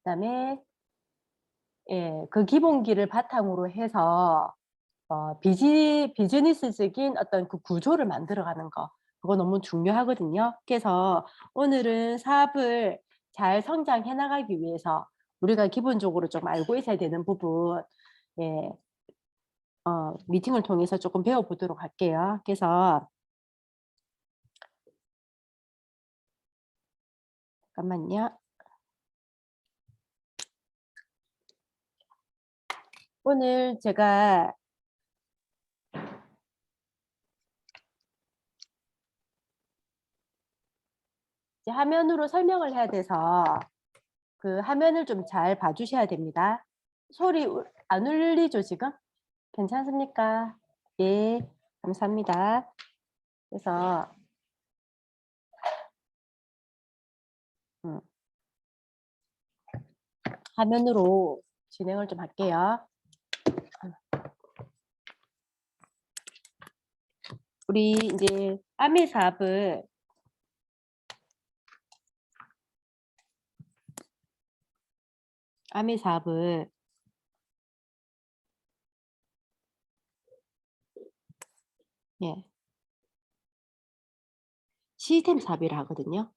그다음에 예, 그 기본기를 바탕으로 해서 비즈니스적인 어떤 그 구조를 만들어가는 거, 그거 너무 중요하거든요. 그래서 오늘은 사업을 잘 성장해 나가기 위해서 우리가 기본적으로 좀 알고 있어야 되는 부분, 예, 미팅을 통해서 조금 배워보도록 할게요. 그래서 잠깐만요. 오늘 제가 이제 화면으로 설명을 해야 돼서 그 화면을 좀 잘 봐주셔야 됩니다. 소리 안 울리죠, 지금? 괜찮습니까? 예, 감사합니다. 그래서 음, 화면으로 진행을 좀 할게요. 우리 이제 아미 사업을 예, 시스템 사업이라 하거든요.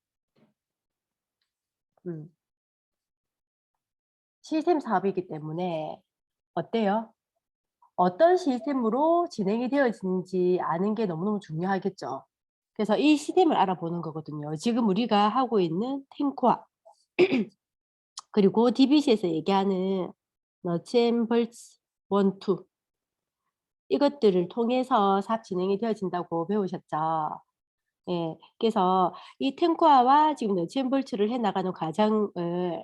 시스템 사업이기 때문에 어때요? 어떤 시스템으로 진행이 되어지는지 아는 게 너무너무 중요하겠죠. 그래서 이 시스템을 알아보는 거거든요. 지금 우리가 하고 있는 탱코아 그리고 DBC에서 얘기하는 너츠앤벌츠 1, 2 이것들을 통해서 사업 진행이 되어진다고 배우셨죠. 예, 그래서 이 탱코아와 지금 너츠앤볼츠를 해나가는 과정을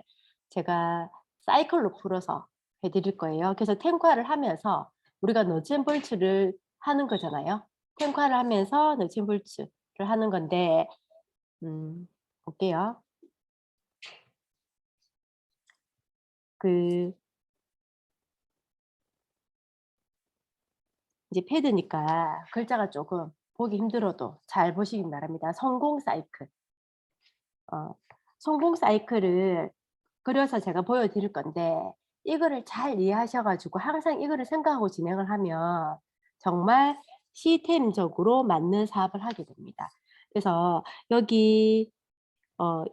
제가 사이클로 풀어서 해드릴 거예요. 그래서 탱코아를 하면서 우리가 너츠앤볼츠를 하는 거잖아요. 탱코아를 하면서 너츠앤볼츠를 하는 건데 볼게요. 그 이제 패드니까 글자가 조금 보기 힘들어도 잘 보시기 바랍니다. 성공 사이클. 성공 사이클을 그려서 제가 보여드릴 건데 이거를 잘 이해하셔 가지고 항상 이거를 생각하고 진행을 하면 정말 시스템적으로 맞는 사업을 하게 됩니다. 그래서 여기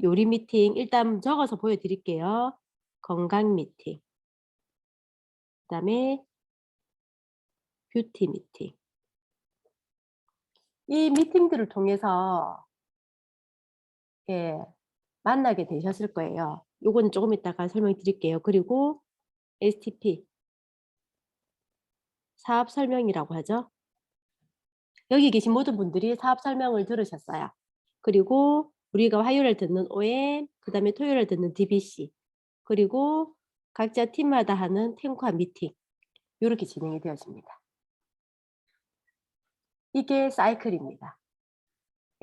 요리 미팅 일단 적어서 보여드릴게요. 건강 미팅, 그다음에 뷰티 미팅. 이 미팅들을 통해서 예, 만나게 되셨을 거예요. 요거는 조금 이따가 설명드릴게요. 그리고 STP 사업 설명이라고 하죠. 여기 계신 모든 분들이 사업 설명을 들으셨어요. 그리고 우리가 화요일에 듣는 OM, 그다음에 토요일에 듣는 DBC, 그리고 각자 팀마다 하는 탱과 미팅 요렇게 진행이 되어집니다. 이게 사이클입니다.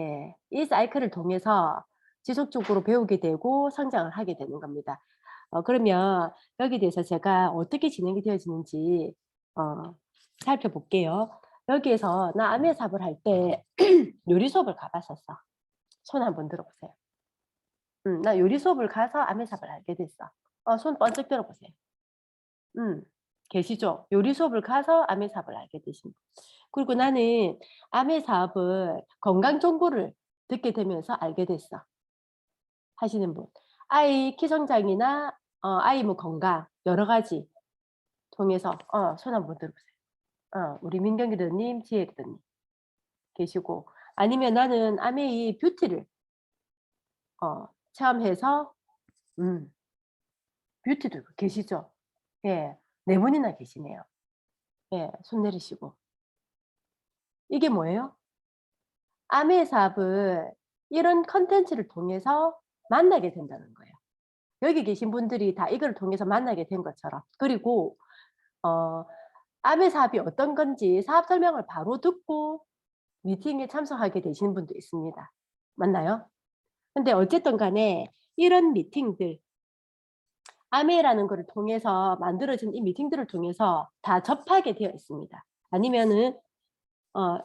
예. 이 사이클을 통해서 지속적으로 배우게 되고 성장을 하게 되는 겁니다. 그러면 여기에 대해서 제가 어떻게 진행이 되어지는지 살펴볼게요. 여기에서 나 아메 사업을 할 때 요리 수업을 가 봤었어. 손 한번 들어보세요. 나 요리 수업을 가서 아메 사업을 알게 됐어. 손 번쩍 들어보세요. 계시죠? 요리 수업을 가서 아메 사업을 알게 되신 분. 그리고 나는 아메 사업을 건강 정보를 듣게 되면서 알게 됐어. 하시는 분. 아이 키 성장이나 아이 뭐 건강 여러 가지 통해서 손 한번 들어보세요. 우리 민경기 리더님, 지혜 리더님 계시고 아니면 나는 아메이 뷰티를 체험해서 뷰티도 계시죠? 예. 네 분이나 계시네요. 예. 손 내리시고. 이게 뭐예요? 아메 사업을 이런 컨텐츠를 통해서 만나게 된다는 거예요. 여기 계신 분들이 다 이걸 통해서 만나게 된 것처럼. 그리고 어 아메 사업이 어떤 건지 사업 설명을 바로 듣고 미팅에 참석하게 되시는 분도 있습니다. 맞나요? 근데 어쨌든 간에 이런 미팅들 아메라는 거를 통해서 만들어진 이 미팅들을 통해서 다 접하게 되어 있습니다. 아니면은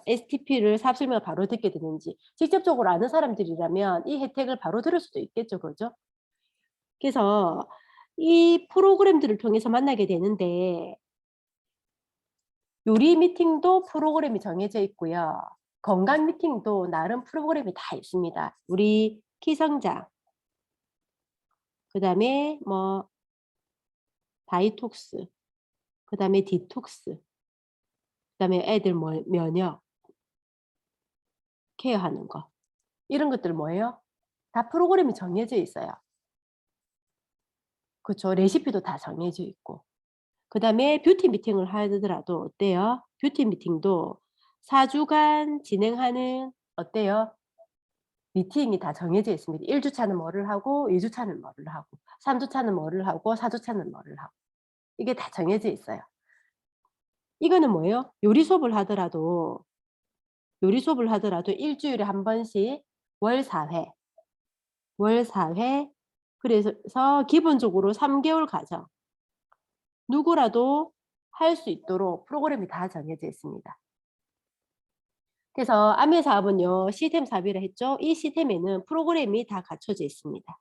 STP를 사업 설명을 바로 듣게 되는지 직접적으로 아는 사람들이라면 이 혜택을 바로 들을 수도 있겠죠. 그죠? 그래서 이 프로그램들을 통해서 만나게 되는데 요리 미팅도 프로그램이 정해져 있고요. 건강 미팅도 나름 프로그램이 다 있습니다. 우리 키 성장, 그다음에 뭐 다이톡스, 그다음에 디톡스, 그다음에 애들 뭐 면역 케어하는 거. 이런 것들 뭐예요? 다 프로그램이 정해져 있어요. 그쵸. 레시피도 다 정해져 있고. 그다음에 뷰티 미팅을 하더라도 어때요? 뷰티 미팅도 4 주간 진행하는 어때요? 미팅이 다 정해져 있습니다. 1 주차는 뭐를 하고 2 주차는 뭐를 하고 3 주차는 뭐를 하고 4 주차는 뭐를 하고 이게 다 정해져 있어요. 이거는 뭐예요? 요리 수업을 하더라도 1 주일에 한 번씩 월 4 회, 월 4 회 그래서 기본적으로 3 개월 과정 누구라도 할 수 있도록 프로그램이 다 정해져 있습니다. 그래서 아메 사업은요 시스템 사업이라 했죠. 이 시스템에는 프로그램이 다 갖춰져 있습니다.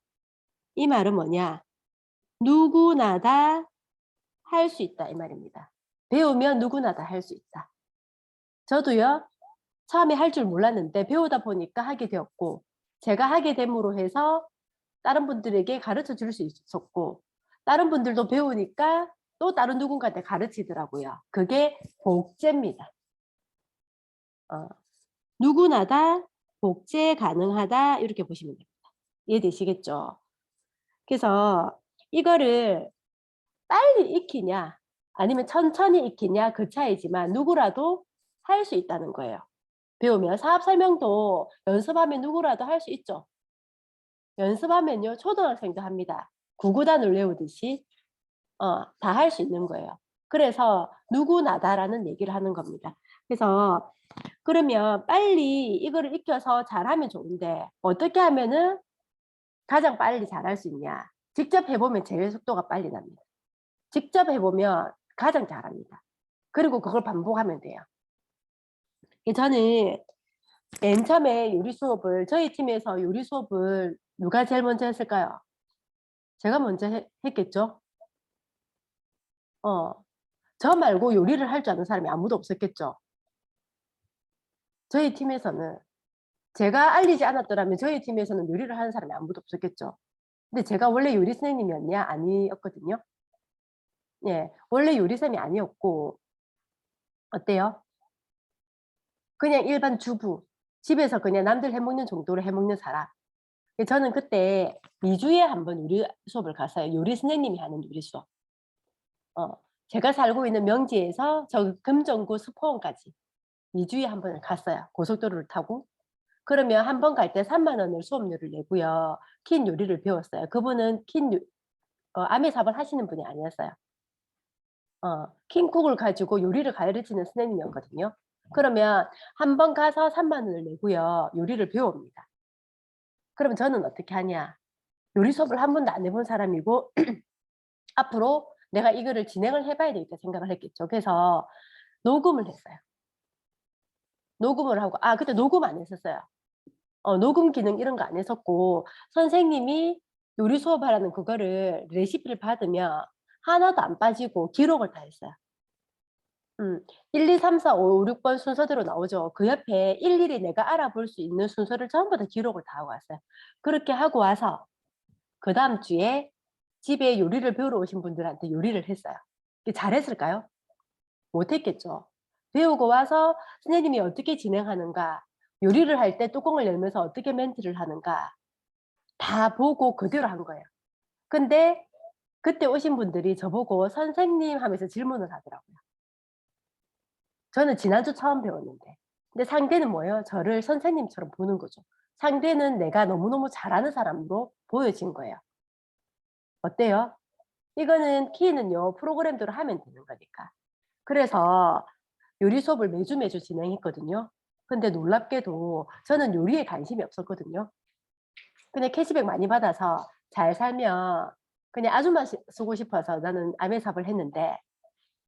이 말은 뭐냐? 누구나 다 할 수 있다 이 말입니다. 배우면 누구나 다 할 수 있다. 저도요 처음에 할 줄 몰랐는데 배우다 보니까 하게 되었고 제가 하게 됨으로 해서 다른 분들에게 가르쳐 줄 수 있었고 다른 분들도 배우니까 또 다른 누군가한테 가르치더라고요. 그게 복제입니다. 어. 누구나 다 복제 가능하다 이렇게 보시면 됩니다. 이해되시겠죠? 그래서 이거를 빨리 익히냐 아니면 천천히 익히냐 그 차이지만 누구라도 할 수 있다는 거예요. 배우면 사업 설명도 연습하면 누구라도 할 수 있죠. 연습하면요 초등학생도 합니다. 구구단을 외우듯이 다 할 수 있는 거예요. 그래서 누구나다라는 얘기를 하는 겁니다. 그래서 그러면 빨리 이거를 익혀서 잘하면 좋은데 어떻게 하면은 가장 빨리 잘할 수 있냐? 직접 해 보면 제일 속도가 빨리 납니다. 직접 해 보면 가장 잘합니다. 그리고 그걸 반복하면 돼요. 저는 맨 처음에 요리 수업을 저희 팀에서 요리 수업을 누가 제일 먼저 했을까요? 제가 먼저 했겠죠? 어. 저 말고 요리를 할 줄 아는 사람이 아무도 없었겠죠? 저희 팀에서는. 제가 알리지 않았더라면 저희 팀에서는 요리를 하는 사람이 아무도 없었겠죠. 근데 제가 원래 요리 선생님이었냐? 아니었거든요. 예. 원래 요리쌤이 아니었고 어때요? 그냥 일반 주부. 집에서 그냥 남들 해 먹는 정도로 해 먹는 사람. 저는 그때 2 주에 한 번 요리 수업을 갔어요. 요리 선생님이 하는 요리 수업. 어. 제가 살고 있는 명지에서 저 금정구 수포원까지 2 주에 한 번을 갔어요, 고속도로를 타고. 그러면 한 번 갈 때 3만 원을 수업료를 내고요. 킨 요리를 배웠어요. 그분은 아메 사업을 하시는 분이 아니었어요. 킹국을 가지고 요리를 가르치는 선생님이었거든요. 그러면 한 번 가서 3만 원을 내고요. 요리를 배웁니다. 그러면 저는 어떻게 하냐. 요리 수업을 한 번도 안 해본 사람이고 앞으로 '내가 이거를 진행을 해 봐야 되겠다.' 생각을 했겠죠. 그래서 녹음을 했어요. 녹음을 하고 그때 녹음 안 했었어요. 녹음 기능 이런 거 안 했었고 선생님이 요리 수업하라는 그거를 레시피를 받으면 하나도 안 빠지고 기록을 다 했어요. 1, 2, 3, 4, 5, 6번 순서대로 나오죠. 그 옆에 일일이 내가 알아볼 수 있는 순서를 전부 다 기록을 다 하고 왔어요. 그렇게 하고 와서 그다음 주에 집에 요리를 배우러 오신 분들한테 요리를 했어요. 잘했을까요? 못했겠죠. 배우고 와서 선생님이 어떻게 진행하는가, 요리를 할 때 뚜껑을 열면서 어떻게 멘트를 하는가 다 보고 그대로 한 거예요. 근데 그때 오신 분들이 저보고 "선생님." 하면서 질문을 하더라고요. 저는 지난주 처음 배웠는데. 근데 상대는 뭐예요? 저를 선생님처럼 보는 거죠. 상대는 내가 너무너무 잘하는 사람으로 보여진 거예요. 어때요? 이거는 키는요 프로그램대로 하면 되는 거니까. 그래서 요리 수업을 매주 진행했거든요. 근데 놀랍게도 저는 요리에 관심이 없었거든요. 그냥 캐시백 많이 받아서 잘 살면 그냥 아줌마 쓰고 싶어서 나는 아메 사업을 했는데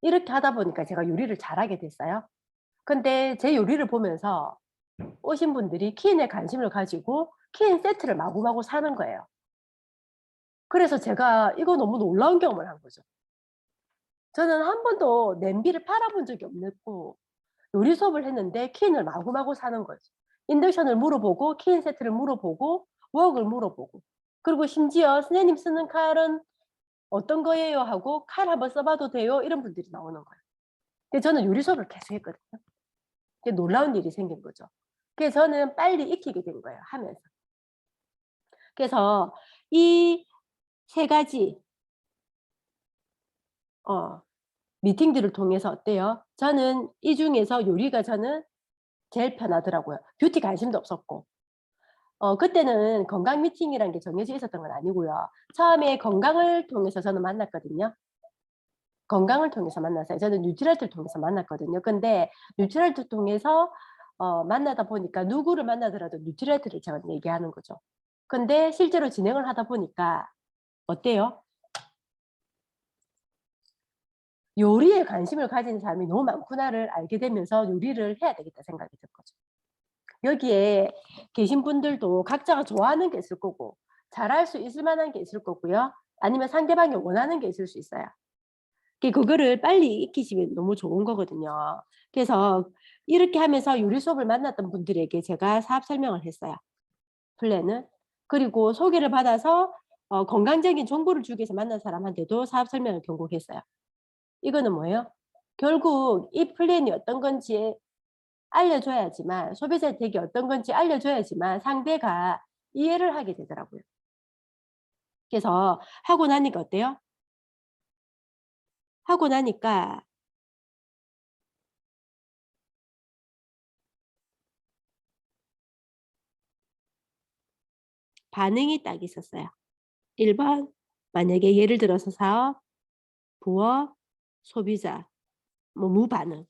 이렇게 하다 보니까 제가 요리를 잘하게 됐어요. 근데 제 요리를 보면서 오신 분들이 키인에 관심을 가지고 키인 세트를 마구마구 사는 거예요. 그래서 제가 이거 너무 놀라운 경험을 한 거죠. 저는 한 번도 냄비를 팔아본 적이 없고 요리 수업을 했는데 퀸을 마구마구 사는 거죠. 인덕션을 물어보고 퀸 세트를 물어보고 웍을 물어보고 그리고 심지어 "선생님 쓰는 칼은 어떤 거예요?" 하고 "칼 한번 써 봐도 돼요?" 이런 분들이 나오는 거예요. 근데 저는 요리 수업을 계속 했거든요. 근데 놀라운 일이 생긴 거죠. 그래서 저는 빨리 익히게 된 거예요 하면서. 그래서 이 세 가지 어 미팅들을 통해서 어때요? 저는 이 중에서 요리가 저는 제일 편하더라고요. 뷰티 관심도 없었고. 그때는 건강 미팅이라는 게 정해져 있었던 건 아니고요. 처음에 건강을 통해서 저는 만났거든요. 건강을 통해서 만났어요. 저는 뉴트럴트를 통해서 만났거든요. 근데 뉴트럴트 통해서 만나다 보니까 누구를 만나더라도 뉴트럴트를 제가 얘기하는 거죠. 근데 실제로 진행을 하다 보니까 어때요? 요리에 관심을 가진 사람이 너무 많구나를 알게 되면서 '요리를 해야 되겠다.' 생각이 든 거죠. 여기에 계신 분들도 각자가 좋아하는 게 있을 거고 잘할 수 있을 만한 게 있을 거고요. 아니면 상대방이 원하는 게 있을 수 있어요. 그거를 빨리 익히시면 너무 좋은 거거든요. 그래서 이렇게 하면서 요리 수업을 만났던 분들에게 제가 사업 설명을 했어요, 플랜을. 그리고 소개를 받아서 건강적인 정보를 주기 위해서 만난 사람한테도 사업 설명을 경고했어요. 이거는 뭐예요? 결국 이 플랜이 어떤 건지 알려줘야지만 소비자 혜택이 어떤 건지 알려줘야지만 상대가 이해를 하게 되더라고요. 그래서 하고 나니까 어때요? 하고 나니까 반응이 딱 있었어요. 1 번 만약에 예를 들어서 사업, 부업, 소비자 뭐 무반응.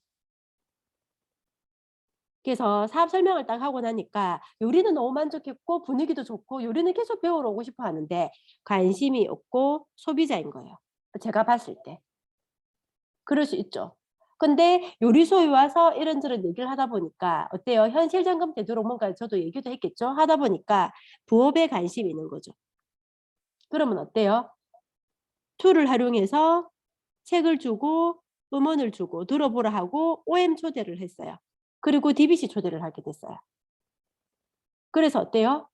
그래서 사업 설명을 딱 하고 나니까 요리는 너무 만족했고 분위기도 좋고 요리는 계속 배우러 오고 싶어 하는데 관심이 없고 소비자인 거예요, 제가 봤을 때. 그럴 수 있죠. 근데 요리소에 와서 이런저런 얘기를 하다 보니까 어때요? 현실 점검 되도록 뭔가 저도 얘기도 했겠죠. 하다 보니까 부업에 관심이 있는 거죠. 그러면 어때요? 툴을 활용해서 책을 주고 음원을 주고 들어보라 하고 OM 초대를 했어요. 그리고 DBC 초대를 하게 됐어요. 그래서 어때요?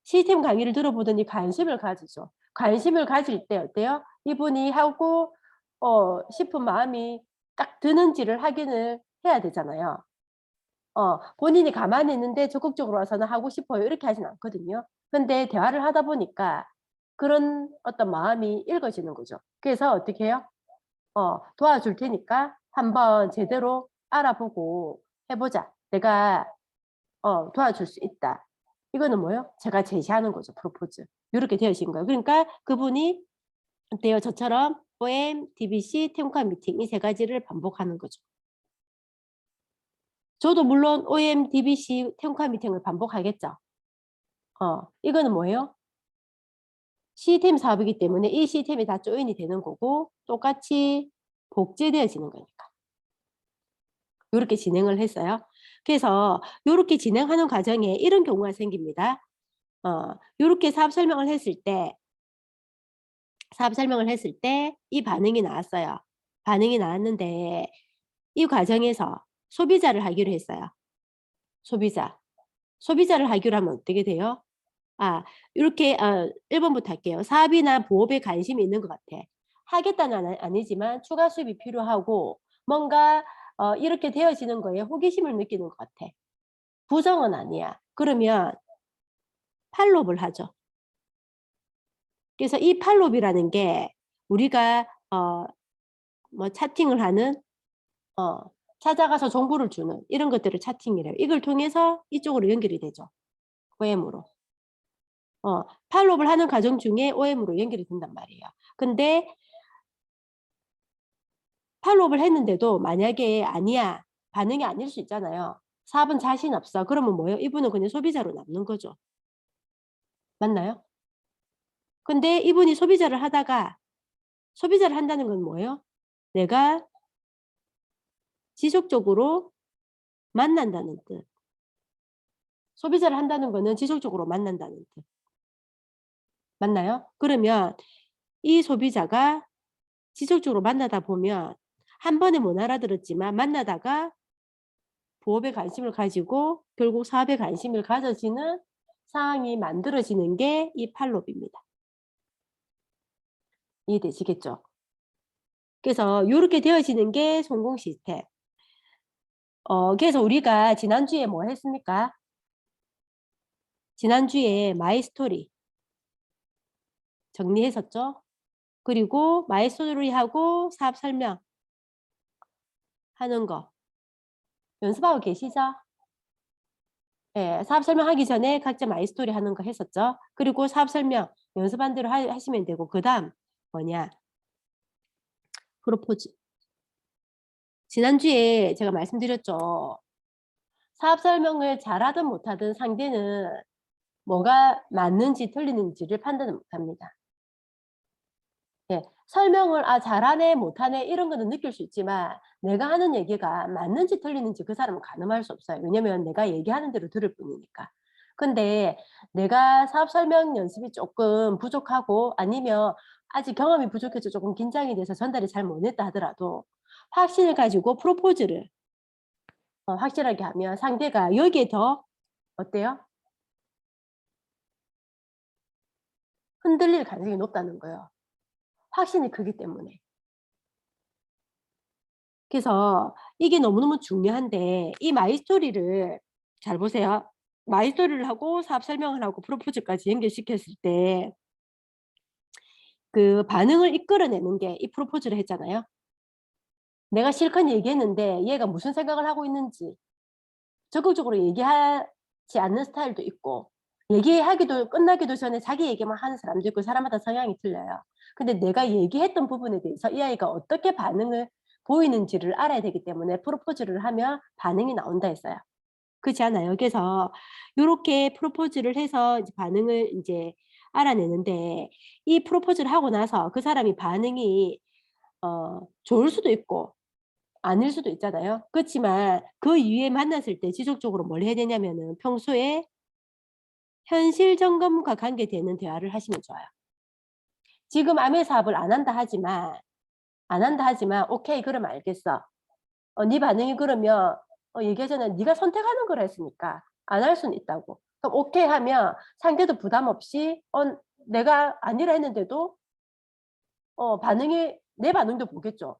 시스템 강의를 들어보더니 관심을 가지죠. 관심을 가질 때 어때요? 이분이 하고 싶은 마음이 딱 드는지를 확인을 해야 되잖아요. 본인이 가만히 있는데 적극적으로 와서는 "하고 싶어요." 이렇게 하진 않거든요. 근데 대화를 하다 보니까 그런 어떤 마음이 읽어지는 거죠. 그래서 어떻게 해요? "도와줄 테니까 한번 제대로 알아보고 해 보자. 내가 도와줄 수 있다." 이거는 뭐예요? 제가 제시하는 거죠, 프로포즈. 요렇게 되어진 거예요. 그러니까 그분이 어때요? 저처럼 OM, DBC, 팀과 미팅 이 세 가지를 반복하는 거죠. 저도 물론 OM, DBC, 팀과 미팅을 반복하겠죠. 이거는 뭐예요? 시스템 사업이기 때문에 이 시스템이 다 조인이 되는 거고 똑같이 복제되어지는 거니까. 요렇게 진행을 했어요. 그래서 요렇게 진행하는 과정에 이런 경우가 생깁니다. 요렇게 사업 설명을 했을 때 이 반응이 나왔어요. 반응이 나왔는데 이 과정에서 소비자를 하기로 했어요. 소비자. 소비자를 하기로 하면 어떻게 돼요? 아 요렇게 1 번부터 할게요. 사업이나 부업에 관심이 있는 것 같아. 하겠다는 아니지만 추가 수입이 필요하고 뭔가 이렇게 되어지는 거에 호기심을 느끼는 것 같아. 부정은 아니야. 그러면 팔로업을 하죠. 그래서 이 팔로업이라는 게 우리가 뭐 차팅을 하는 어 찾아가서 정보를 주는 이런 것들을 차팅이래요. 이걸 통해서 이쪽으로 연결이 되죠, OM으로. 팔로업을 하는 과정 중에 OM으로 연결이 된단 말이에요. 근데 팔로업을 했는데도 만약에 "아니야." 반응이 아닐 수 있잖아요. "사업은 자신 없어." 그러면 뭐예요? 이분은 그냥 소비자로 남는 거죠. 맞나요? 근데 이분이 소비자를 한다는 건 뭐예요? 내가 지속적으로 만난다는 뜻. 소비자를 한다는 거는 지속적으로 만난다는 뜻. 맞나요? 그러면 이 소비자가 지속적으로 만나다 보면 한 번에 못 알아들었지만 만나다가 부업에 관심을 가지고 결국 사업에 관심을 가져지는 상황이 만들어지는 게 이 팔로비입니다. 이해되시겠죠? 그래서 요렇게 되어지는 게 성공 시스템. 그래서 우리가 지난주에 뭐 했습니까? 지난주에 마이 스토리 정리했었죠? 그리고 마이 스토리하고 사업 설명 하는 거 연습하고 계시죠? 예, 사업 설명하기 전에 각자 마이 스토리 하는 거 했었죠? 그리고 사업 설명 연습한 대로 하시면 되고 그다음 뭐냐? 프로포즈. 지난주에 제가 말씀드렸죠. 사업 설명을 잘하든 못하든 상대는 뭐가 맞는지 틀리는지를 판단을 못합니다. 예. 설명을 '아 잘하네. 못하네.' 이런 거는 느낄 수 있지만 내가 하는 얘기가 맞는지 틀리는지 그 사람은 가늠할 수 없어요. 왜냐면 내가 얘기하는 대로 들을 뿐이니까. 근데 내가 사업 설명 연습이 쪼끔 부족하고 아니면 아직 경험이 부족해서 쪼금 긴장이 돼서 전달이 잘 못했다 하더라도 확신을 가지고 프로포즈를 확실하게 하면 상대가 여기에 더 어때요? 흔들릴 가능성이 높다는 거예요. 확신이 크기 때문에. 그래서 이게 너무너무 중요한데 이 마이스토리를 잘 보세요. 마이스토리를 하고 사업 설명을 하고 프로포즈까지 연결시켰을 때 그 반응을 이끌어내는 게 이 프로포즈를 했잖아요. 내가 실컷 얘기했는데 얘가 무슨 생각을 하고 있는지 적극적으로 얘기하지 않는 스타일도 있고 얘기하기도 끝나기도 전에 자기 얘기만 하는 사람도 있고 사람마다 성향이 틀려요. 근데 내가 얘기했던 부분에 대해서 이 아이가 어떻게 반응을 보이는지를 알아야 되기 때문에 프로포즈를 하면 반응이 나온다 했어요. 그렇지 않아요? 그래서 요렇게 프로포즈를 해서 이제 반응을 인제 알아내는데 이 프로포즈를 하고 나서 그 사람이 반응이 좋을 수도 있고 아닐 수도 있잖아요. 그렇지만 그 이후에 만났을 때 지속적으로 뭘 해야 되냐면은 평소에 현실 점검과 관계되는 대화를 하시면 좋아요. 지금 아메 사업을 안 한다 하지만 "오케이. 그럼 알겠어. 네 반응이 그러면 얘기하잖아요. 네가 선택하는 거라 했으니까 안 할 수는 있다고. 그럼 오케이 하면 상대도 부담 없이 내가 아니라 했는데도 반응이 내 반응도 보겠죠.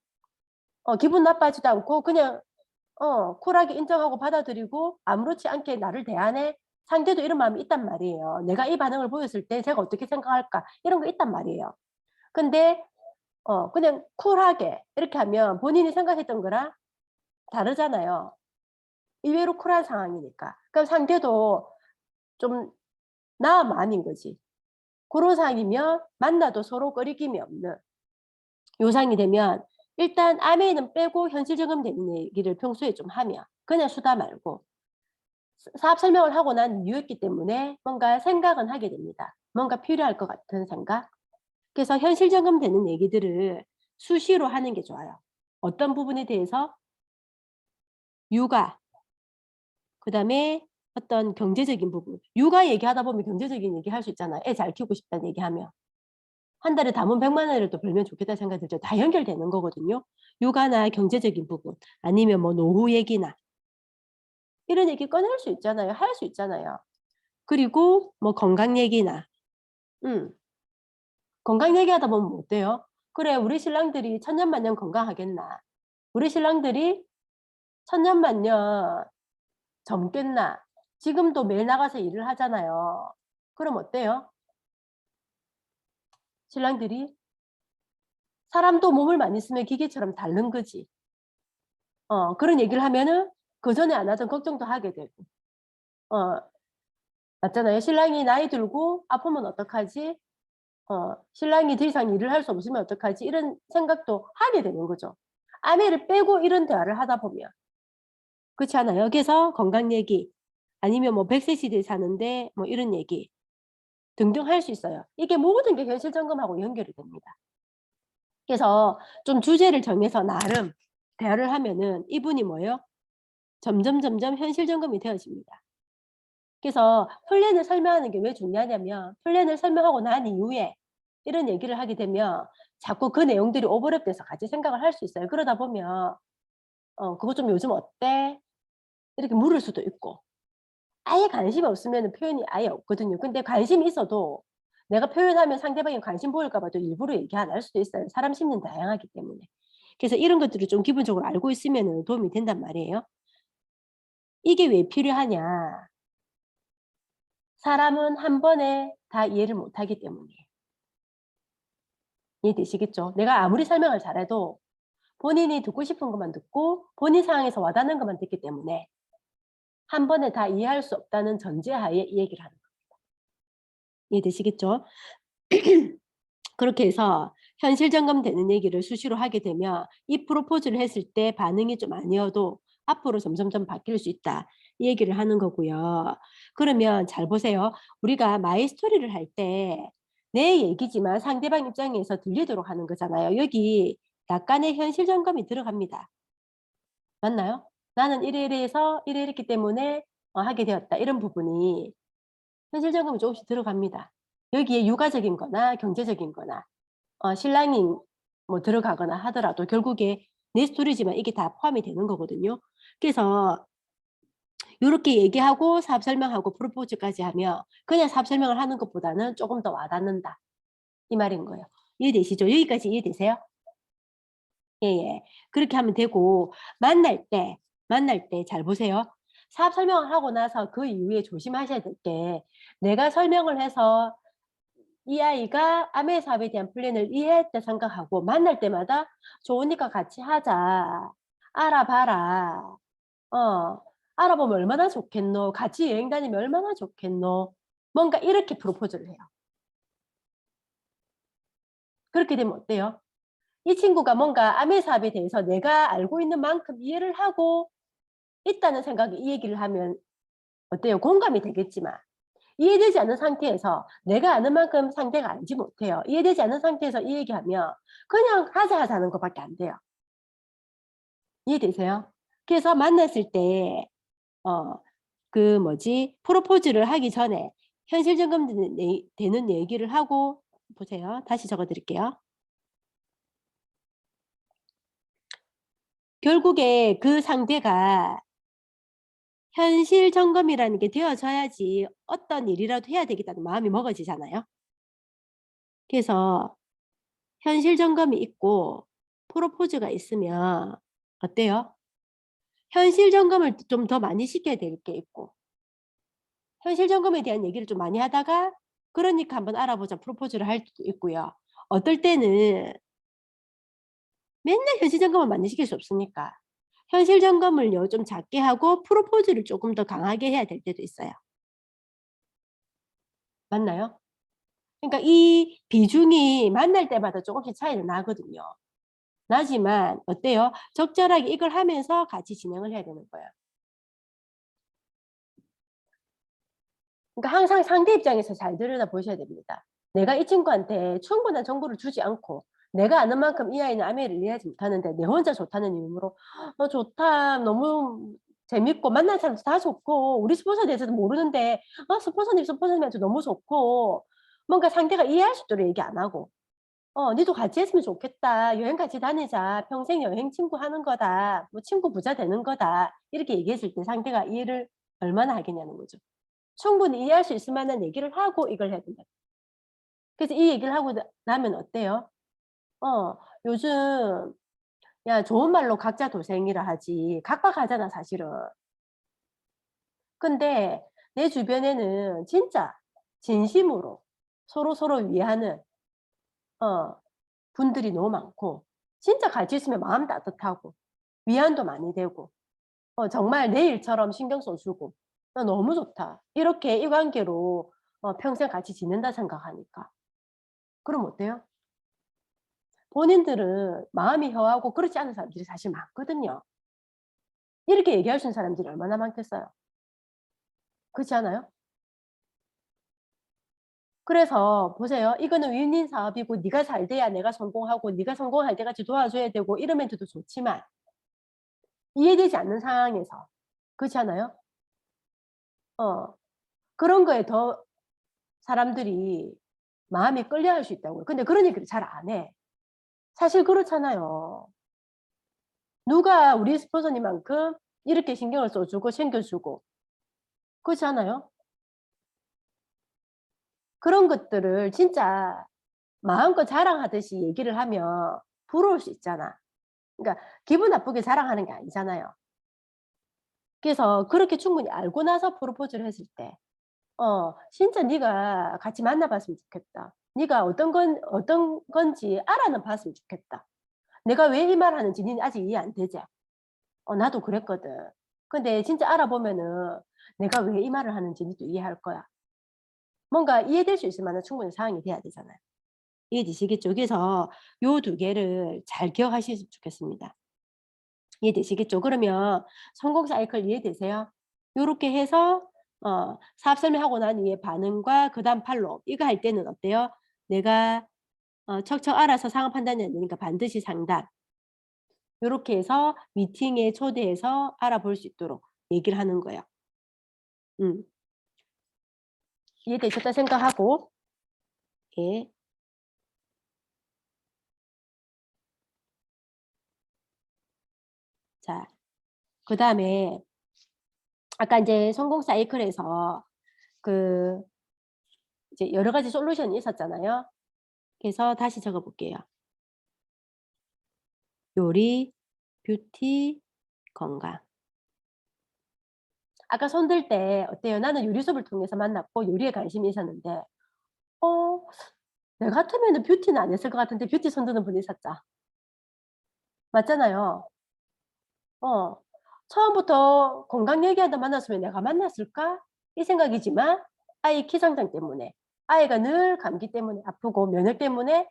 기분 나빠하지도 않고 그냥 쿨하게 인정하고 받아들이고 아무렇지 않게 나를 대하네. 상대도 이런 마음이 있단 말이에요. '내가 이 반응을 보였을 때 쟤가 어떻게 생각할까?' 이런 거 있단 말이에요. 근데 그냥 쿨하게 이렇게 하면 본인이 생각했던 거랑 다르잖아요. 의외로 쿨한 상황이니까. 그럼 상대도 좀 나아 마음인 거지. 고런 상황이면 만나도 서로 꺼리낌이 없는 요 상황이 되면 일단 아메이는 빼고 현실 적용되는 얘기를 평소에 좀 하면 그냥 수다 말고 사업 설명을 하고 난 이유였기 때문에 뭔가 생각은 하게 됩니다. 뭔가 필요할 것 같은 생각. 그래서 현실 적용되는 얘기들을 수시로 하는 게 좋아요. 어떤 부분에 대해서 육아 그다음에 어떤 경제적인 부분. 육아 얘기하다 보면 경제적인 얘기할 수 있잖아요. 애 잘 키우고 싶다는 얘기하면. 한 달에 담은 100만 원이라도 벌면 좋겠다는 생각이 들죠. 다 연결되는 거거든요. 육아나 경제적인 부분 아니면 뭐 노후 얘기나 이런 얘기 꺼낼 수 있잖아요. 할 수 있잖아요. 그리고 뭐 건강 얘기나 음 건강 얘기하다 보면 뭐 어때요? '그래 우리 신랑들이 천년만년 건강하겠나? 우리 신랑들이 천년만년 젊겠나?' 지금도 매일 나가서 일을 하잖아요. 그럼 어때요? 신랑들이 사람도 몸을 많이 쓰면 기계처럼 닳는 거지. 그런 얘기를 하면은 그전에 안 하던 걱정도 하게 되고. 어 맞잖아요. 신랑이 나이 들고 아프면 어떡하지? 신랑이 더 이상 일을 할 수 없으면 어떡하지? 이런 생각도 하게 되는 거죠. 아내를 빼고 이런 대화를 하다 보면. 그렇지 않아요? 그래서 건강 얘기 아니면 뭐 100세 시대에 사는데 뭐 이런 얘기 등등 할 수 있어요. 이게 모든 게 현실 점검하고 연결이 됩니다. 그래서 좀 주제를 정해서 나름 대화를 하면은 이분이 뭐예요? 점점 현실 점검이 되어집니다. 그래서 플랜을 설명하는 게 왜 중요하냐면 플랜을 설명하고 난 이후에 이런 얘기를 하게 되면 자꾸 그 내용들이 오버랩돼서 같이 생각을 할 수 있어요. 그러다 보면 "그거 좀 요즘 어때?" 이렇게 물을 수도 있고 아예 관심이 없으면은 표현이 아예 없거든요. 근데 관심이 있어도 내가 표현하면 상대방이 관심 보일까 봐 또 일부러 얘기 안 할 수도 있어요. 사람 심리는 다양하기 때문에. 그래서 이런 것들을 좀 기본적으로 알고 있으면은 도움이 된단 말이에요. 이게 왜 필요하냐? 사람은 한 번에 다 이해를 못 하기 때문이에요. 이해되시겠죠? 내가 아무리 설명을 잘해도 본인이 듣고 싶은 것만 듣고 본인 상황에서 와닿는 것만 듣기 때문에 한 번에 다 이해할 수 없다는 전제하에 이 얘기를 하는 거예요. 이해되시겠죠? 그렇게 해서 현실 점검되는 얘기를 수시로 하게 되면 이 프로포즈를 했을 때 반응이 좀 아니어도 앞으로 점점점 바뀔 수 있다. 이 얘기를 하는 거고요. 그러면 잘 보세요. 우리가 마이 스토리를 할 때 내 얘기지만 상대방 입장에서 들리도록 하는 거잖아요. 여기 약간의 현실 점검이 들어갑니다. 맞나요? 나는 이래 이래해서 이래 이랬기 때문에 하게 되었다. 이런 부분이 현실 점검이 조금씩 들어갑니다. 여기에 육아적인 거나 경제적인 거나 신랑이 뭐 들어가거나 하더라도 결국에 내 스토리지만 이게 다 포함이 되는 거거든요. 그래서 요렇게 얘기하고 사업 설명하고 프로포즈까지 하면 그냥 사업 설명을 하는 것보다는 쪼금 더 와닿는다. 이 말인 거예요. 이해되시죠? 여기까지 이해되세요? 예예. 그렇게 하면 되고 만날 때 잘 보세요. 사업 설명을 하고 나서 그 이후에 조심하셔야 될 게 내가 설명을 해서 이 아이가 아메 사업에 대한 플랜을 이해했다 생각하고 만날 때마다 "좋으니까 같이 하자. 알아봐라. 어. 알아보면 얼마나 좋겠노. 같이 여행 다니면 얼마나 좋겠노." 뭔가 이렇게 프로포즈를 해요. 그렇게 되면 어때요? 이 친구가 뭔가 아메 사업에 대해서 내가 알고 있는 만큼 이해를 하고 있다는 생각에 이 얘기를 하면 어때요? 공감이 되겠지만 이해되지 않은 상태에서 내가 아는 만큼 상대가 알지 못해요. 이해되지 않은 상태에서 이 얘기하면 그냥 하자 하자는 것밖에 안 돼요. 이해되세요? 그래서 만났을 때 그 뭐지 프로포즈를 하기 전에 현실 되는 얘기를 하고 보세요. 다시 적어 드릴게요. 결국에 그 상대가 현실 점검이라는 게 되어져야지 어떤 일이라도 해야 되겠다는 마음이 먹어지잖아요. 그래서 현실 점검이 있고 프로포즈가 있으면 어때요? 현실 점검을 좀 더 많이 시켜야 될 게 있고 현실 점검에 대한 얘기를 좀 많이 하다가 그러니까 한번 알아보자 프로포즈를 할 수도 있고요. 어떨 때는 맨날 현실 점검을 많이 시킬 수 없으니까 현실 점검을요 좀 작게 하고 프로포즈를 쪼금 더 강하게 해야 될 때도 있어요. 맞나요? 그러니까 이 비중이 만날 때마다 쪼금씩 차이는 나거든요. 나지만 어때요? 적절하게 이걸 하면서 같이 진행을 해야 되는 거예요. 그러니까 항상 상대 입장에서 잘 들여다보셔야 됩니다. 내가 이 친구한테 충분한 정보를 주지 않고 내가 아는 만큼 이 아이는 아메를 이해하지 못하는데 내 혼자 좋다는 이유로 좋다. 너무 재밌고 만난 사람도 다 좋고 우리 스폰서에 대해서도 모르는데 스폰서님한테 너무 좋고." 뭔가 상대가 이해할 수 있도록 얘기 안 하고 "니도 같이 했으면 좋겠다. 여행 같이 다니자. 평생 여행 친구 하는 거다. 뭐 친구 부자 되는 거다." 이렇게 얘기했을 때 상대가 이해를 얼마나 하겠냐는 거죠. 충분히 이해할 수 있을 만한 얘기를 하고 이걸 해야 된다. 그래서 이 얘기를 하고 나면 어때요? 요즘 야 좋은 말로 각자 도생이라 하지 각박하잖아 사실은. 근데 내 주변에는 진짜 진심으로 서로서로 위하는 어 분들이 너무 많고 진짜 같이 있으면 마음 따뜻하고 위안도 많이 되고 정말 내 일처럼 신경 써 주고 '나 너무 좋다.' 이렇게 이 관계로 평생 같이 지낸다 생각하니까. 그럼 어때요? 본인들은 마음이 허하고 그렇지 않은 사람들이 사실 많거든요. 이렇게 얘기할 수 있는 사람들이 얼마나 많겠어요. 그렇지 않아요? 그래서 보세요. 이거는 윈윈 사업이고 네가 잘 돼야 내가 성공하고 네가 성공할 때 같이 도와줘야 되고 이런 멘트도 좋지만 이해되지 않는 상황에서 그렇지 않아요? 어. 그런 거에 더 사람들이 마음이 끌려할 수 있다고요. 근데 그런 얘기를 잘 안 해. 사실 그렇잖아요. 누가 우리 스폰서님만큼 이렇게 신경을 써 주고 챙겨 주고 그렇지 않아요? 그런 것들을 진짜 마음껏 자랑하듯이 얘기를 하면 부러울 수 있잖아. 그러니까 기분 나쁘게 자랑하는 게 아니잖아요. 그래서 그렇게 충분히 알고 나서 프로포즈를 했을 때 진짜 네가 같이 만나 봤으면 좋겠다. 네가 어떤 건지 알아는 봤으면 좋겠다. 내가 왜 이 말 하는지 니는 아직 이해 안 되지? 나도 그랬거든. 근데 진짜 알아보면은 내가 왜 이 말을 하는지 니도 이해할 거야. 뭔가 이해될 수 있을 만한 충분히 상황이 돼야 되잖아요. 이해되시겠죠? 그래서 요 두 개를 잘 기억하셨으면 좋겠습니다. 이해되시겠죠? 그러면 성공 사이클 이해되세요? 요렇게 해서 사업 설명하고 난 이후에 반응과 그다음 팔로우 이거 할 때는 어때요? 내가 척척 알아서 상황 판단이 안 되니까 반드시 상담. 요렇게 해서 미팅에 초대해서 알아볼 수 있도록 얘기를 하는 거예요. 음. 이해되셨다 생각하고 예. 자, 그다음에 아까 인제 성공 사이클에서 그 이제 여러 가지 솔루션이 있었잖아요. 그래서 다시 적어 볼게요. 요리, 뷰티, 건강. 아까 손 들 때 어때요? 나는 요리 수업을 통해서 만났고 요리에 관심이 있었는데 어 나 같으면은 뷰티는 안 했을 것 같은데 뷰티 손 드는 분이 있었죠. 맞잖아요. 어. 처음부터 건강 얘기하다 만났으면 '내가 만났을까?' 이 생각이지만 아이 키 성장 때문에 아이가 늘 감기 때문에 아프고 면역 때문에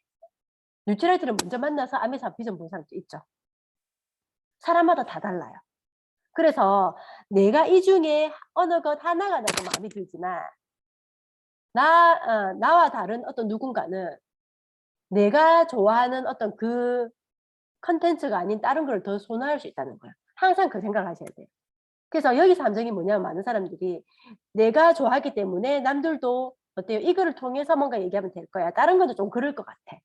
뉴트리아들을 먼저 만나서 암에서 비전 본 사람도 있죠. 사람마다 다 달라요. 그래서 내가 이 중에 어느 것 하나가 나도 마음에 들지만 나와 다른 어떤 누군가는 내가 좋아하는 어떤 그 콘텐츠가 아닌 다른 걸 더 선호할 수 있다는 거예요. 항상 그 생각을 하셔야 돼요. 그래서 여기서 함정이 뭐냐면 많은 사람들이 내가 좋아하기 때문에 남들도 어때요? 이거를 통해서 뭔가 얘기하면 될 거야. 다른 것도 좀 그럴 것 같아.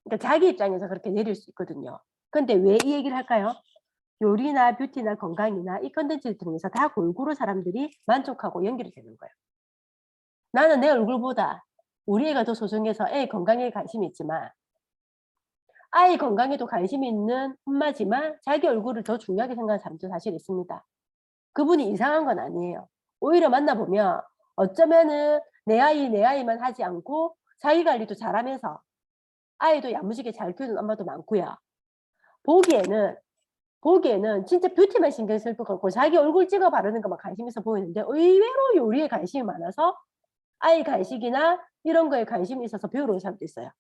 그러니까 자기 입장에서 그렇게 내릴 수 있거든요. 근데 왜 이 얘기를 할까요? 요리나 뷰티나 건강이나 이 콘텐츠를 통해서 다 골고루 사람들이 만족하고 연결이 되는 거예요. 나는 내 얼굴보다 우리 애가 더 소중해서 애 건강에 관심이 있지만 아이 건강에도 관심이 있는 엄마지만 자기 얼굴을 더 중요하게 생각하는 사람도 사실 있습니다. 그분이 이상한 건 아니에요. 오히려 만나 보면 어쩌면은 내 아이만 하지 않고 자기 관리도 잘하면서 아이도 야무지게 잘 키우는 엄마도 많고요. 보기에는 진짜 뷰티만 신경 쓸 것 같고 자기 얼굴 찍어 바르는 것만 관심 있어 보이는데 의외로 요리에 관심이 많아서 아이 간식이나 이런 거에 관심이 있어서 배우러 온 사람도 있어요.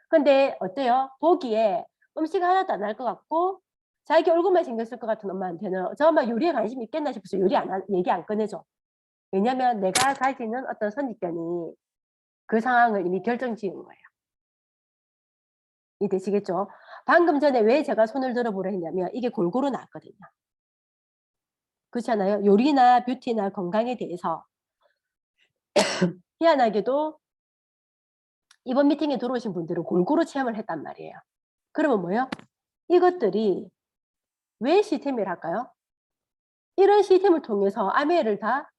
근데 어때요? 보기에 음식 하나도 안 할 것 같고 자기 얼굴만 신경 쓸 것 같은 엄마한테는 '저 엄마 요리에 관심이 있겠나?' 싶어서 요리 안 하 얘기 안 꺼내죠. 왜냐면 내가 가지는 어떤 선입견이 그 상황을 이미 결정지은 거예요. 이해되시겠죠? 방금 전에 왜 제가 손을 들어 보라 했냐면 이게 골고루 나왔거든요. 그렇지 않아요? 요리나 뷰티나 건강에 대해서 희한하게도 이번 미팅에 들어오신 분들은 골고루 체험을 했단 말이에요. 그러면 뭐예요? 이것들이 왜 시스템이랄까요? 이런 시스템을 통해서 아메를 다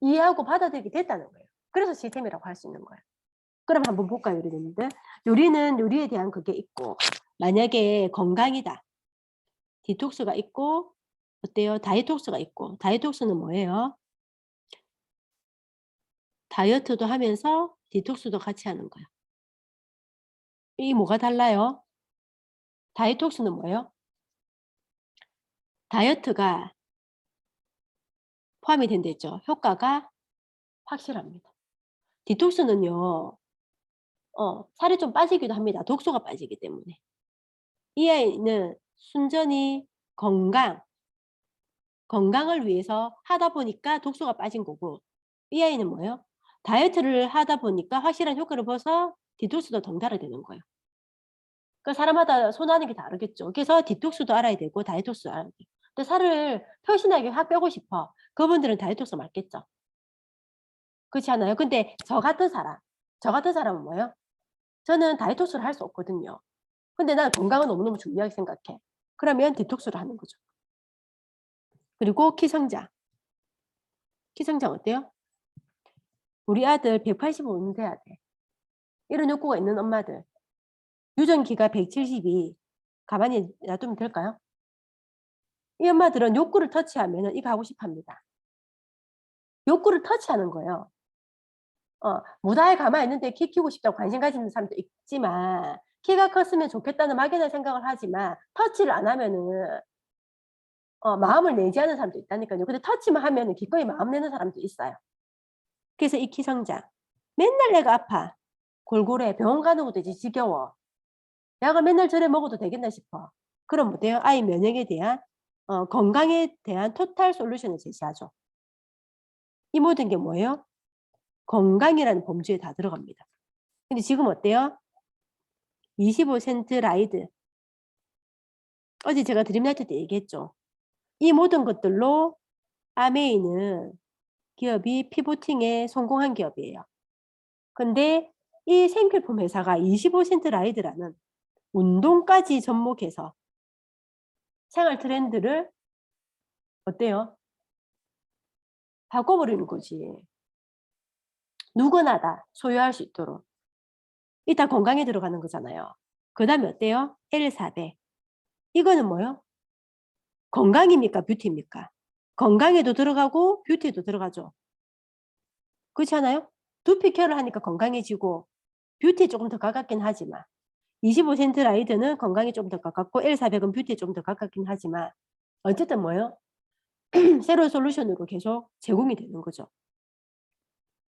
이해하고 받아들이게 됐다는 거예요. 그래서 시스템이라고 할 수 있는 거예요. 그럼 한번 볼까요, 요리님들? 요리는 요리에 대한 그게 있고 만약에 건강이다. 디톡스가 있고 어때요? 다이톡스가 있고 다이톡스는 뭐예요? 다이어트도 하면서 디톡스도 같이 하는 거예요. 이 뭐가 달라요? 다이톡스는 뭐예요? 다이어트가 포함이 된다 했죠. 효과가 확실합니다. 디톡스는요. 살이 좀 빠지기도 합니다. 독소가 빠지기 때문에. 이 아이는 순전히 건강을 위해서 하다 보니까 독소가 빠진 거고 이 아이는 뭐예요? 다이어트를 하다 보니까 확실한 효과를 봐서 디톡스도 덩달아 되는 거예요. 그러니까 사람마다 선호하는 게 다르겠죠. 그래서 디톡스도 알아야 되고 다이톡스도 알아야 돼요. 근데 살을 표신하게 확 빼고 싶어. 그분들은 다이톡스 맞겠죠. 그렇지 않아요? 근데 저 같은 사람은 뭐예요? 저는 다이톡스를 할 수 없거든요. 근데 난 건강을 너무너무 중요하게 생각해. 그러면 디톡스를 하는 거죠. 그리고 키성장. 키성장 어때요? 우리 아들 185는 돼야 돼. 이런 욕구가 있는 엄마들. 유전기가 172. 가만히 놔두면 될까요? 이 엄마들은 욕구를 터치하면 이거 하고 싶어 합니다. 욕구를 터치하는 거예요. 무다에 가만히 있는데 키 키우고 싶다고 관심 가지는 사람도 있지만 키가 컸으면 좋겠다는 막연한 생각을 하지만 터치를 안 하면은 마음을 내지 않는 사람도 있다니까요. 근데 터치만 하면은 기꺼이 마음 내는 사람도 있어요. 그래서 이 키성장. 맨날 내가 아파. 골골해. 병원 가는 것도 이제 지겨워. 약을 맨날 저래 먹어도 되겠나 싶어. 그럼 뭐 돼요? 아이 면역에 대한 건강에 대한 토탈 솔루션을 제시하죠. 이 모든 게 뭐예요? 건강이라는 범주에 다 들어갑니다. 근데 지금 어때요? 25센트 라이드. 어제 제가 드림라이트 때 얘기했죠. 이 모든 것들로 아메이는 기업이 피보팅에 성공한 기업이에요. 근데 이 생필품 회사가 25센트 라이드라는 운동까지 접목해서 생활 트렌드를 어때요? 바꿔버리는 거지. 누구나 다 소유할 수 있도록. 이 다 건강에 들어가는 거잖아요. 그 다음에 어때요? L400. 이거는 뭐요? 건강입니까? 뷰티입니까? 건강에도 들어가고 뷰티에도 들어가죠. 그렇지 않아요? 두피 케어를 하니까 건강해지고 뷰티에 조금 더 가깝긴 하지만 25센트 라이드는 건강에 좀 더 가깝고 L400은 뷰티에 좀 더 가깝긴 하지만 어쨌든 뭐예요? 새로운 솔루션으로 계속 제공이 되는 거죠.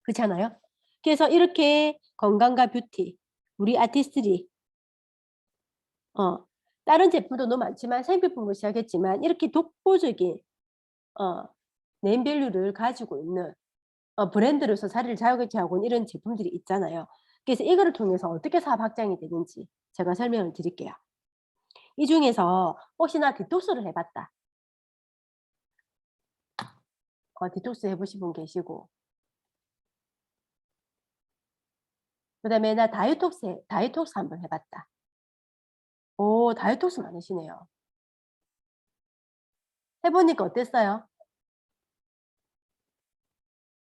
그렇지 않아요? 그래서 이렇게 건강과 뷰티, 우리 아티스트들이 다른 제품도 너무 많지만 생필품으로 시작했지만 이렇게 독보적인 네임밸류를 가지고 있는 브랜드로서 자리를 자유하고 있는 이런 제품들이 있잖아요. 그래서 이거를 통해서 어떻게 사업 확장이 되는지 제가 설명을 드릴게요. 이 중에서 혹시나 디톡스를 해봤다. 디톡스 해보신 분 계시고 그다음에 나 다이톡스 한번 해봤다. 오, 다이톡스 많으시네요. 해보니까 어땠어요?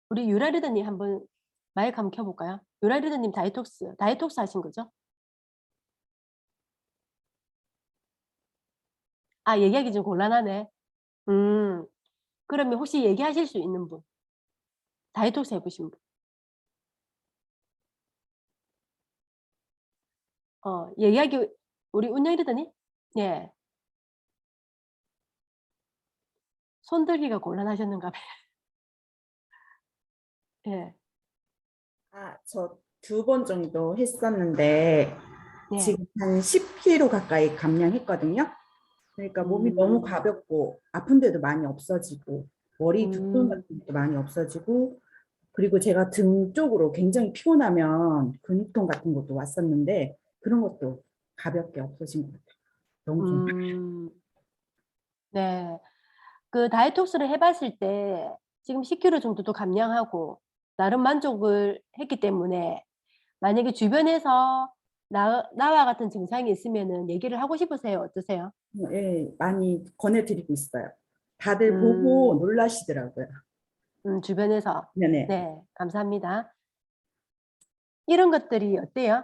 우리 유라리더님 한번 마이크 한번 켜볼까요? 유라리더님 다이톡스 하신 거죠? 아, 얘기하기 좀 곤란하네. 그러면 혹시 얘기하실 수 있는 분? 다이톡스 해보신 분? 얘기하기, 우리 운영리더님? 예. 손 들기가 곤란하셨는가 봐요. 예. 저 2번 정도 했었는데 예. 지금 한 10kg 가까이 감량했거든요. 그러니까 몸이 너무 가볍고 아픈 데도 많이 없어지고 머리 두통 음, 같은 것도 많이 없어지고 그리고 제가 등 쪽으로 굉장히 피곤하면 근육통 같은 것도 왔었는데 그런 것도 가볍게 없어진 것 같아요. 너무 좋아요. 음, 네. 그 다이톡스를 해봤을 때 지금 10kg 정도도 감량하고 나름 만족을 했기 때문에 만약에 주변에서 나와 같은 증상이 있으면은 얘기를 하고 싶으세요? 어떠세요? 예, 많이 권해드리고 있어요. 다들 보고 음, 놀라시더라고요. 주변에서. 네네. 네, 감사합니다. 이런 것들이 어때요?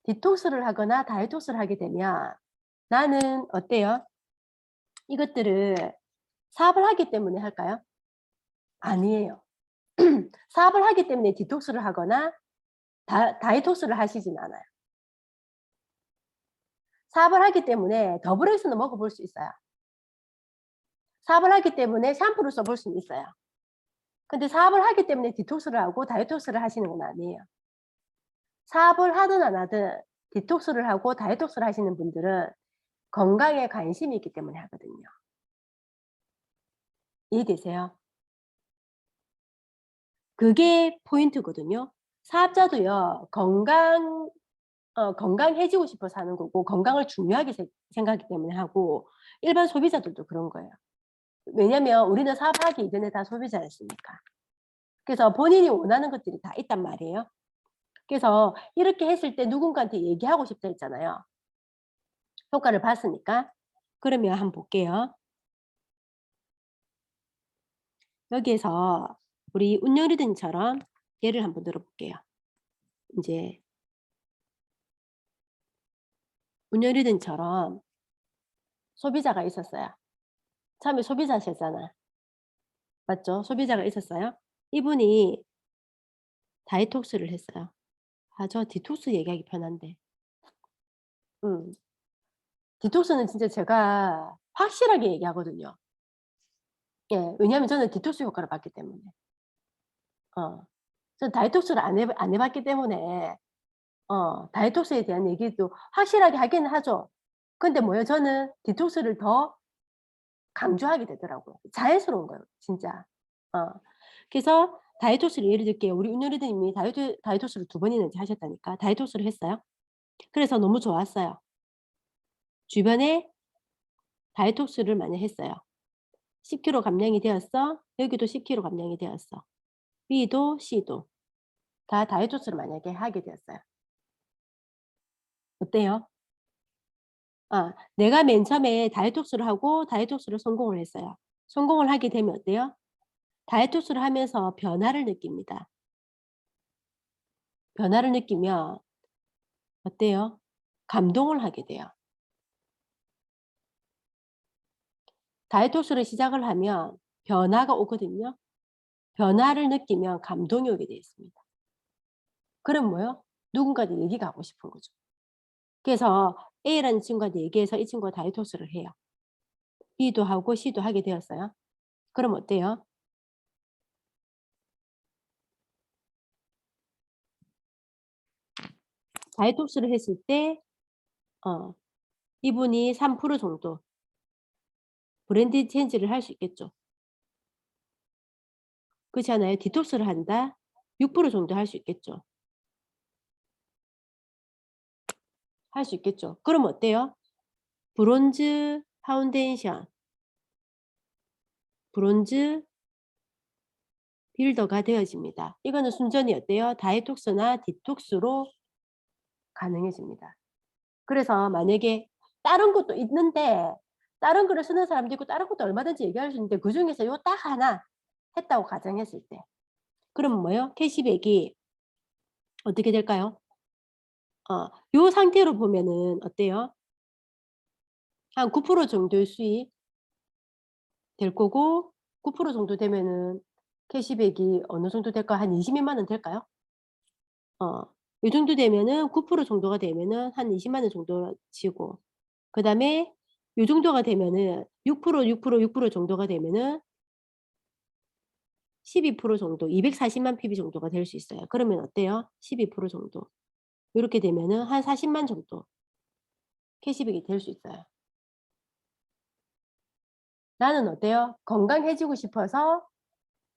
디톡스를 하거나 다이톡스를 하게 되면 나는 어때요? 이것들을 사업을 하기 때문에 할까요? 아니에요. 사업을 하기 때문에 디톡스를 하거나 다이톡스를 하시진 않아요. 사업을 하기 때문에 더블엑스는 먹어볼 수 있어요. 사업을 하기 때문에 샴푸를 써볼 수는 있어요. 근데 사업을 하기 때문에 디톡스를 하고 다이톡스를 하시는 건 아니에요. 사업을 하든 안 하든 디톡스를 하고 다이톡스를 하시는 분들은 건강에 관심이 있기 때문에 하거든요. 이해되세요? 그게 포인트거든요. 사업자도요, 건강 건강해지고 싶어서 하는 거고 건강을 중요하게 생각하기 때문에 하고 일반 소비자들도 그런 거예요. 왜냐면 우리는 사업하기 이전에 다 소비자였으니까. 그래서 본인이 원하는 것들이 다 있단 말이에요. 그래서 이렇게 했을 때 누군가한테 얘기하고 싶다 했잖아요. 효과를 봤으니까. 그러면 한번 볼게요. 여기에서 우리 운영리듬처럼 예를 한번 들어볼게요. 이제 운영리듬처럼 소비자가 있었어요. 처음에 소비자셨잖아. 맞죠? 소비자가 있었어요. 이분이 다이톡스를 했어요. 아, 저 디톡스 얘기하기 편한데. 음. 디톡스는 진짜 제가 확실하게 얘기하거든요. 예. 왜냐하면 저는 디톡스 효과를 봤기 때문에. 어. 저는 다이톡스를 안 해 봤기 때문에 다이톡스에 대한 얘기도 확실하게 하기는 하죠. 근데 뭐예요? 저는 디톡스를 더 강조하게 되더라고요. 자연스러운 거예요 진짜. 어. 그래서 다이톡스를 예를 들게요. 우리 운영리더님이 다이톡스를 2번이나 이제 하셨다니까. 다이톡스를 했어요. 그래서 너무 좋았어요. 주변에 다이톡스를 많이 했어요. 10kg 감량이 되었어. 여기도 10kg 감량이 되었어. B도 C도 다 다이톡스를 만약에 하게 되었어요. 어때요? 내가 맨 처음에 다이톡스를 하고 다이톡스를 성공을 했어요. 성공을 하게 되면 어때요? 다이톡스를 하면서 변화를 느낍니다. 변화를 느끼면 어때요? 감동을 하게 돼요. 다이톡스를 시작을 하면 변화가 오거든요. 변화를 느끼면 감동이 오게 되어 있습니다. 그럼 뭐요? 누군가한테 얘기가 하고 싶은 거죠. 그래서 A라는 친구한테 얘기해서 이 친구가 다이톡스를 해요. B도 하고 C도 하게 되었어요. 그럼 어때요? 다이톡스를 했을 때 이분이 3% 정도 브랜드 체인지를 할 수 있겠죠. 그렇지 않아요? 디톡스를 한다? 6% 정도 할 수 있겠죠. 할 수 있겠죠. 그럼 어때요? 브론즈 파운데이션, 브론즈 빌더가 되어집니다. 이거는 순전히 어때요? 다이톡스나 디톡스로 가능해집니다. 그래서 만약에 다른 것도 있는데 다른 거를 쓰는 사람도 있고 다른 것도 얼마든지 얘기할 수 있는데 그중에서 요 딱 하나 했다고 가정했을 때 그럼 뭐예요? 캐시백이 어떻게 될까요? 요 상태로 보면은 어때요? 한 9% 정도의 수익 될 거고 9% 정도 되면은 캐시백이 어느 정도 될까요? 한 200,000원 될까요? 요 정도 되면은 9% 정도가 되면은 한 200,000원 정도 치고 그다음에 요 정도가 되면은 6% 정도가 되면은 12% 정도 2,400,000 PB 정도가 될 수 있어요. 그러면 어때요? 12% 정도. 요렇게 되면은 한 400,000 정도 캐시백이 될 수 있어요. 나는 어때요? 건강해지고 싶어서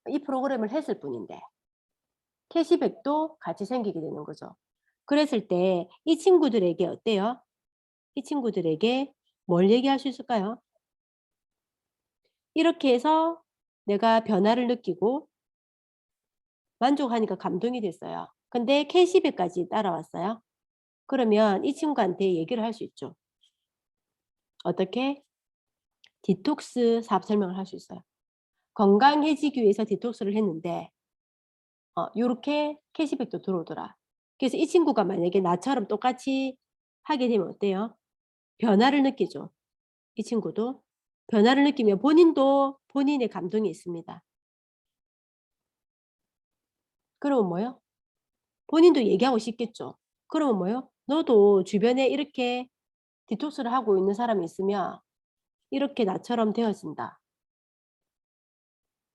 이 프로그램을 했을 뿐인데 캐시백도 같이 생기게 되는 거죠. 그랬을 때 이 친구들에게 어때요? 이 친구들에게 뭘 얘기할 수 있을까요? 이렇게 해서 내가 변화를 느끼고 만족하니까 감동이 됐어요. 근데 캐시백까지 따라왔어요. 그러면 이 친구한테 얘기를 할 수 있죠. 어떻게? 디톡스 사업 설명을 할 수 있어요. 건강해지기 위해서 디톡스를 했는데 요렇게 캐시백도 들어오더라. 그래서 이 친구가 만약에 나처럼 똑같이 하게 되면 어때요? 변화를 느끼죠. 이 친구도. 변화를 느끼면 본인도 본인의 감동이 있습니다. 그러면 뭐예요? 본인도 얘기하고 싶겠죠. 그러면 뭐예요? 너도 주변에 이렇게 디톡스를 하고 있는 사람이 있으면 이렇게 나처럼 되어진다.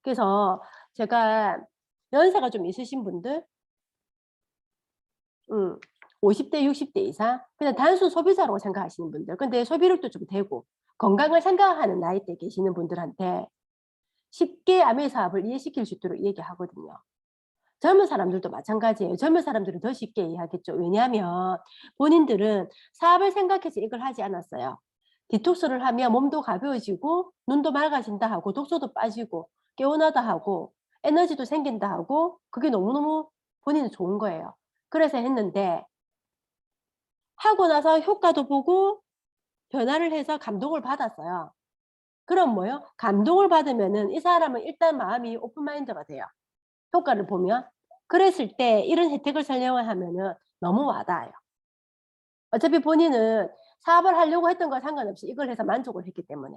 그래서 제가 연세가 좀 있으신 분들 50대 60대 이상 그냥 단순 소비자라고 생각하시는 분들 근데 소비력도 좀 되고 건강을 생각하는 나이대에 계시는 분들한테 쉽게 아메 사업을 이해시킬 수 있도록 얘기하거든요. 젊은 사람들도 마찬가지예요. 젊은 사람들은 더 쉽게 이해하겠죠. 왜냐하면 본인들은 사업을 생각해서 이걸 하지 않았어요. 디톡스를 하면 몸도 가벼워지고 눈도 맑아진다 하고 독소도 빠지고 개운하다 하고 에너지도 생긴다 하고 그게 너무너무 본인은 좋은 거예요. 그래서 했는데 하고 나서 효과도 보고 변화를 해서 감동을 받았어요. 그럼 뭐요? 감동을 받으면은 이 사람은 일단 마음이 오픈 마인드가 돼요. 효과를 보면. 그랬을 때 이런 혜택을 설명을 하면은 너무 와닿아요. 어차피 본인은 사업을 하려고 했던 거 상관없이 이걸 해서 만족을 했기 때문에.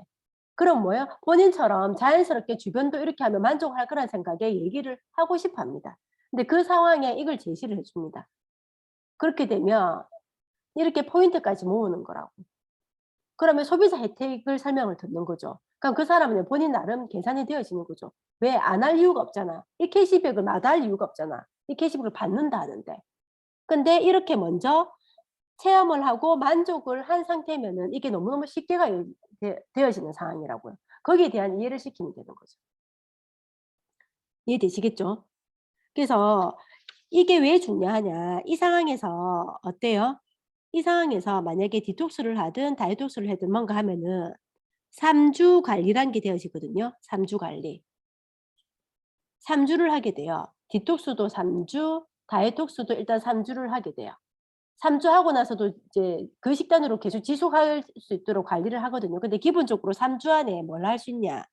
그럼 뭐예요? 본인처럼 자연스럽게 주변도 이렇게 하면 만족할 거란 생각에 얘기를 하고 싶어 합니다. 근데 그 상황에 이걸 제시를 해 줍니다. 그렇게 되면 이렇게 포인트까지 모으는 거라고. 그러면 소비자 혜택을 설명을 듣는 거죠. 그럼 그 사람은 본인 나름 계산이 되어지는 거죠. 왜 안 할 이유가 없잖아. 이 캐시백을 마다할 이유가 없잖아. 이 캐시백을 받는다 하는데. 근데 이렇게 먼저 체험을 하고 만족을 한 상태면은 이게 너무너무 쉽게 되어지는 상황이라고요. 거기에 대한 이해를 시키면 되는 거죠. 이해되시겠죠? 그래서 이게 왜 중요하냐. 이 상황에서 어때요? 이 상황에서 만약에 디톡스를 하든 다이톡스를 하든 뭔가 하면은 3주 관리란 게 되어지거든요. 3주 관리. 3주를 하게 돼요. 디톡스도 3주, 다이톡스도 일단 3주를 하게 돼요. 3주 하고 나서도 이제 그 식단으로 계속 지속할 수 있도록 관리를 하거든요. 근데 기본적으로 3주 안에 뭘 할 수 있냐.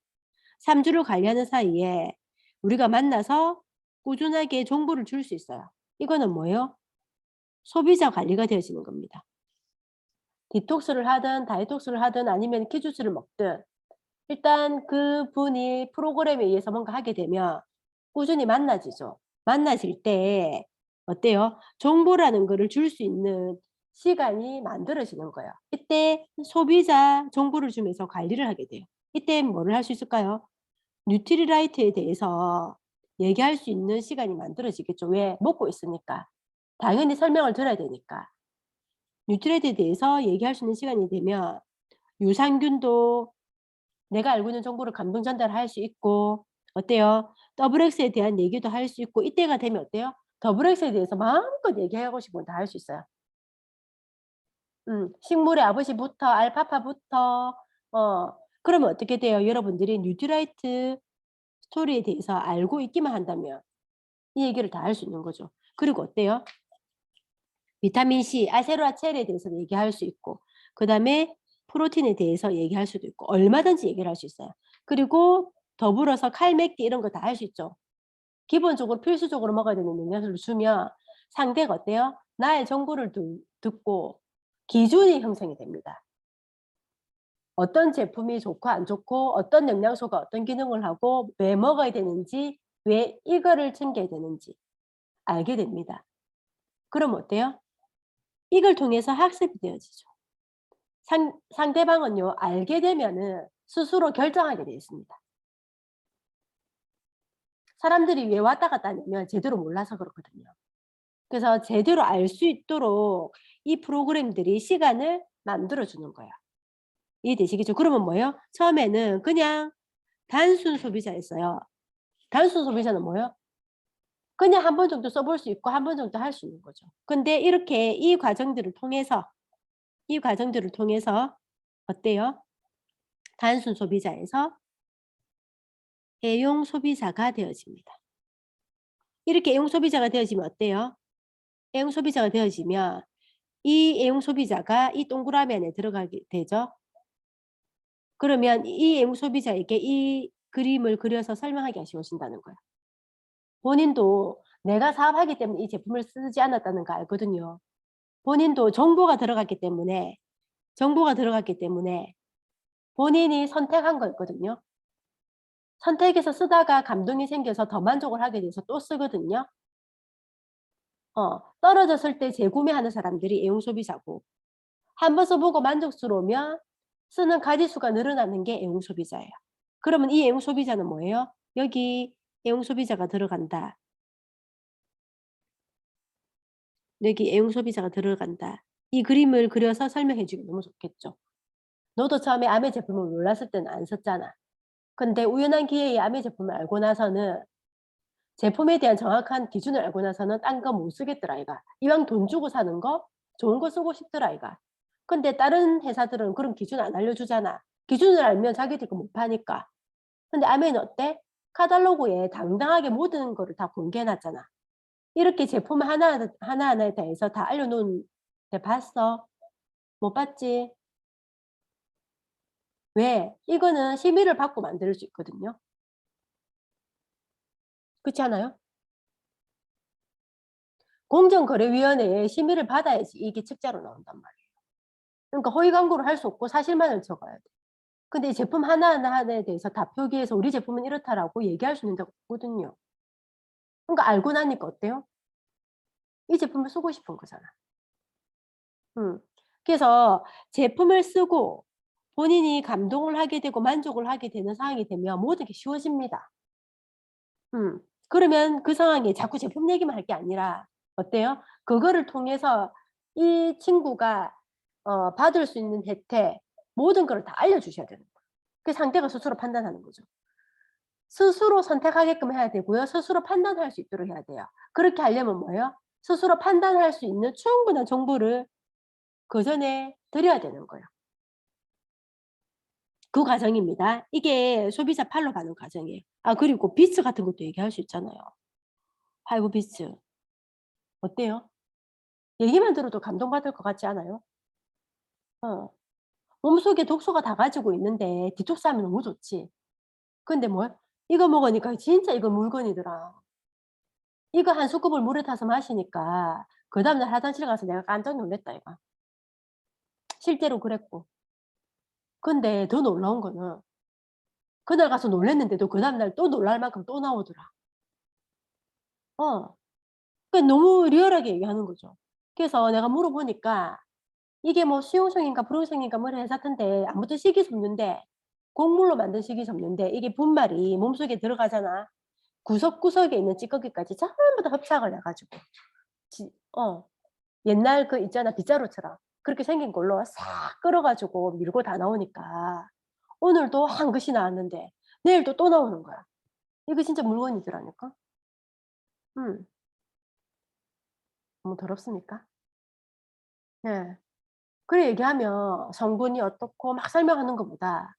3주를 관리하는 사이에 우리가 만나서 꾸준하게 정보를 줄 수 있어요. 이거는 뭐예요? 소비자 관리가 되어지는 겁니다. 디톡스를 하든 다이톡스를 하든 아니면 키주스를 먹든 일단 그분이 프로그램에 의해서 뭔가 하게 되면 꾸준히 만나지죠. 만나질 때 어때요? 정보라는 거를 줄 수 있는 시간이 만들어지는 거예요. 이때 소비자 정보를 주면서 관리를 하게 돼요. 이때 뭐를 할 수 있을까요? 뉴트리라이트에 대해서 얘기할 수 있는 시간이 만들어지겠죠. 왜? 먹고 있으니까. 당연히 설명을 들어야 되니까. 뉴트리라이트에 대해서 얘기할 수 있는 시간이 되면 유산균도 내가 알고 있는 정보를 감동 전달할 수 있고 어때요? 더블 X에 대한 얘기도 할 수 있고 이때가 되면 어때요? 더블 X에 대해서 마음껏 얘기하고 싶으면 다 할 수 있어요. 식물의 아버지부터 알파파부터 그러면 어떻게 돼요? 여러분들이 뉴트라이트 스토리에 대해서 알고 있기만 한다면 이 얘기를 다 할 수 있는 거죠. 그리고 어때요? 비타민 C, 아세로아첼에 대해서 얘기할 수 있고 그다음에 프로틴에 대해서 얘기할 수도 있고 얼마든지 얘기를 할 수 있어요. 그리고 더불어서 칼맥기 이런 거 다 할 수 있죠. 기본적으로 필수적으로 먹어야 되는 영양소를 주면 상대가 어때요? 나의 정보를 듣고 기준이 형성이 됩니다. 어떤 제품이 좋고 안 좋고 어떤 영양소가 어떤 기능을 하고 왜 먹어야 되는지 왜 이거를 챙겨야 되는지 알게 됩니다. 그럼 어때요? 이걸 통해서 학습이 되어지죠. 상대방은요, 알게 되면은 스스로 결정하게 되어 있습니다. 사람들이 왜 왔다 갔다 하냐면 제대로 몰라서 그렇거든요. 그래서 제대로 알 수 있도록 이 프로그램들이 시간을 만들어주는 거예요. 이해되시겠죠? 그러면 뭐예요? 처음에는 그냥 단순 소비자였어요. 단순 소비자는 뭐예요? 그냥 한 번 정도 써볼 수 있고 한 번 정도 할 수 있는 거죠. 근데 이렇게 이 과정들을 통해서 어때요? 단순 소비자에서 애용 소비자가 되어집니다. 이렇게 애용 소비자가 되어지면 어때요? 애용 소비자가 되어지면 이 애용 소비자가 이 동그라미 안에 들어가게 되죠. 그러면 이 애용 소비자에게 이 그림을 그려서 설명하기가 쉬워진다는 거예요. 본인도 내가 사업하기 때문에 이 제품을 쓰지 않았다는 거 알거든요. 본인도 정보가 들어갔기 때문에 본인이 선택한 거였거든요. 선택해서 쓰다가 감동이 생겨서 더 만족을 하게 돼서 또 쓰거든요. 떨어졌을 때 재구매하는 사람들이 애용 소비자고 한 번 써보고 만족스러우면 쓰는 가지수가 늘어나는 게 애용 소비자예요. 그러면 이 애용 소비자는 뭐예요? 여기 애용 소비자가 들어간다. 여기 애용 소비자가 들어간다. 이 그림을 그려서 설명해 주기 너무 좋겠죠. 너도 처음에 아메 제품을 몰랐을 때는 안 썼잖아. 근데 우연한 기회에 아메 제품을 알고 나서는 제품에 대한 정확한 기준을 알고 나서는 딴 거 못 쓰겠더라 아이가. 이왕 돈 주고 사는 거 좋은 거 쓰고 싶더라 아이가. 근데 다른 회사들은 그런 기준 안 알려주잖아. 기준을 알면 자기들 거 못 파니까. 근데 아메는 어때? 카탈로그에 당당하게 모든 거를 다 공개해놨잖아. 이렇게 제품 하나하나에 대해서 다 알려놓은 데 봤어? 못 봤지? 왜? 이거는 심의를 받고 만들 수 있거든요. 그렇지 않아요? 공정거래위원회에 심의를 받아야지 이게 책자로 나온단 말이에요. 그러니까 허위 광고를 할 수 없고 사실만을 적어야 돼. 근데 이 제품 하나하나에 대해서 다 표기해서 우리 제품은 이렇다라고 얘기할 수 있는 데가 없거든요. 그러니까 알고 나니까 어때요? 이 제품을 쓰고 싶은 거잖아. 그래서 제품을 쓰고 본인이 감동을 하게 되고 만족을 하게 되는 상황이 되면 모든 게 쉬워집니다. 그러면 그 상황에 자꾸 제품 얘기만 할 게 아니라 어때요? 그거를 통해서 이 친구가 받을 수 있는 혜택 모든 걸 다 알려주셔야 되는 거예요. 그 상대가 스스로 판단하는 거죠. 스스로 선택하게끔 해야 되고요. 스스로 판단할 수 있도록 해야 돼요. 그렇게 하려면 뭐예요? 스스로 판단할 수 있는 충분한 정보를 그전에 드려야 되는 거예요. 그 과정입니다. 이게 소비자 팔로 가는 과정이에요. 아 그리고 비츠 같은 것도 얘기할 수 있잖아요. 파이브 비츠. 어때요? 얘기만 들어도 감동받을 것 같지 않아요? 어. 몸속에 독소가 다 가지고 있는데 디톡스하면 너무 좋지. 근데 뭐 이거 먹으니까 진짜 이거 물건이더라. 이거 한 스쿱을 물에 타서 마시니까 그다음 날 화장실 가서 내가 깜짝 놀랐다 이거. 실제로 그랬고. 근데 더 놀라운 거는 그날 가서 놀랐는데도 그다음 날 또 놀랄 만큼 또 나오더라. 어. 그러니까 너무 리얼하게 얘기하는 거죠. 그래서 내가 물어보니까 이게 뭐 수용성인가 불용성인가 뭐 이런 회사 같은데 아무튼 식이섬유인데 곡물로 만든 식이섬유인데 이게 분말이 몸속에 들어가잖아. 구석구석에 있는 찌꺼기까지 전부 다 흡착을 해 가지고 지 옛날 그 있잖아 빗자루처럼 그렇게 생긴 걸로 싹 끌어 가지고 밀고 다 나오니까 오늘도 한 것이 나왔는데 내일도 또 나오는 거야. 이거 진짜 물건이더라니까. 음. 너무 더럽습니까? 네. 그래 얘기하면 성분이 어떻고 막 설명하는 것보다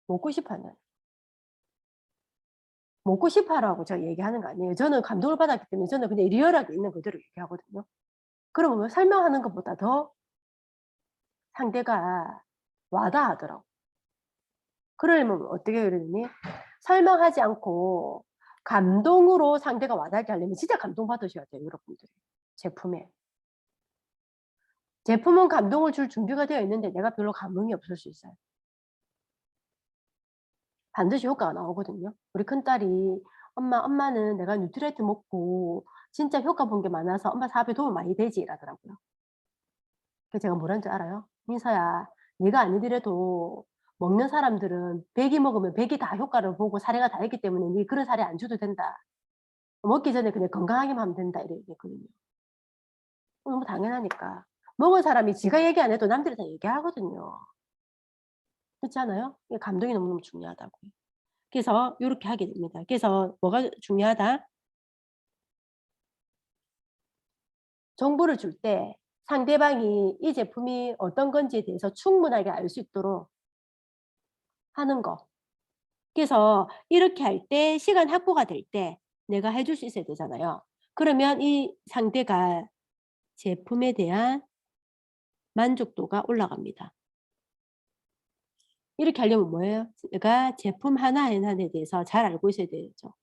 먹고 싶어하는 먹고 싶어 하라고 제가 얘기하는 거 아니에요. 저는 감동을 받았기 때문에 저는 그냥 리얼하게 있는 그대로 얘기하거든요. 그러면 뭐 설명하는 것보다 더 상대가 와닿아하더라고. 그러려면 어떻게 해야 되니? 설명하지 않고 감동으로 상대가 와닿게 하려면 진짜 감동받으셔야 돼요, 여러분들이. 제품에. 제품은 감동을 줄 준비가 되어 있는데 내가 별로 감흥이 없을 수 있어요. 반드시 효과가 나오거든요. 우리 큰딸이 엄마는 내가 뉴트리트 먹고 진짜 효과 본 게 많아서 엄마 사업에 도움 많이 되지." 이러더라고요. 그래서 제가 뭐라는 줄 알아요? "민서야 네가 아니더라도 먹는 사람들은 100이 먹으면 100이 다 효과를 보고 사례가 다 있기 때문에 네 그런 사례 안 줘도 된다. 먹기 전에 그냥 건강하게만 하면 된다." 이렇게 얘기했거든요. 너무 당연하니까. 먹은 사람이 지가 얘기 안 해도 남들이 다 얘기하거든요. 그렇지 않아요? 이게 감동이 너무너무 중요하다고요. 그래서 요렇게 하게 됩니다. 그래서 뭐가 중요하다? 정보를 줄 때 상대방이 이 제품이 어떤 건지에 대해서 충분하게 알 수 있도록 하는 거. 그래서 이렇게 할 때 시간 확보가 될 때 내가 해줄 수 있어야 되잖아요. 그러면 이 상대가 제품에 대한 만족도가 올라갑니다. 이렇게 하려면 뭐예요? 내가 제품 하나하나에 대해서 잘 알고 있어야 되죠.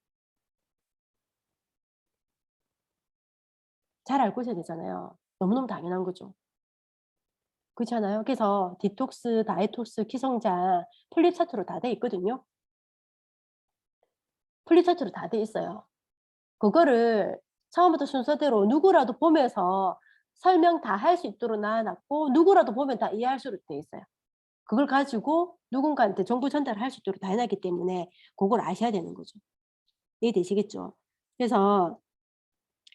잘 알고 있어야 되잖아요. 너무너무 당연한 거죠. 그렇지 않아요? 그래서 디톡스, 다이톡스, 키성장 플립 차트로 다 돼 있거든요. 플립 차트로 다 돼 있어요. 그거를 처음부터 순서대로 누구라도 보면서 설명 다 할 수 있도록 나와 놨고 누구라도 보면 다 이해할 수 있게 돼 있어요. 그걸 가지고 누군가한테 정보 전달을 할 수 있도록 다 해 놨기 때문에 고걸 아셔야 되는 거죠. 이해되시겠죠? 그래서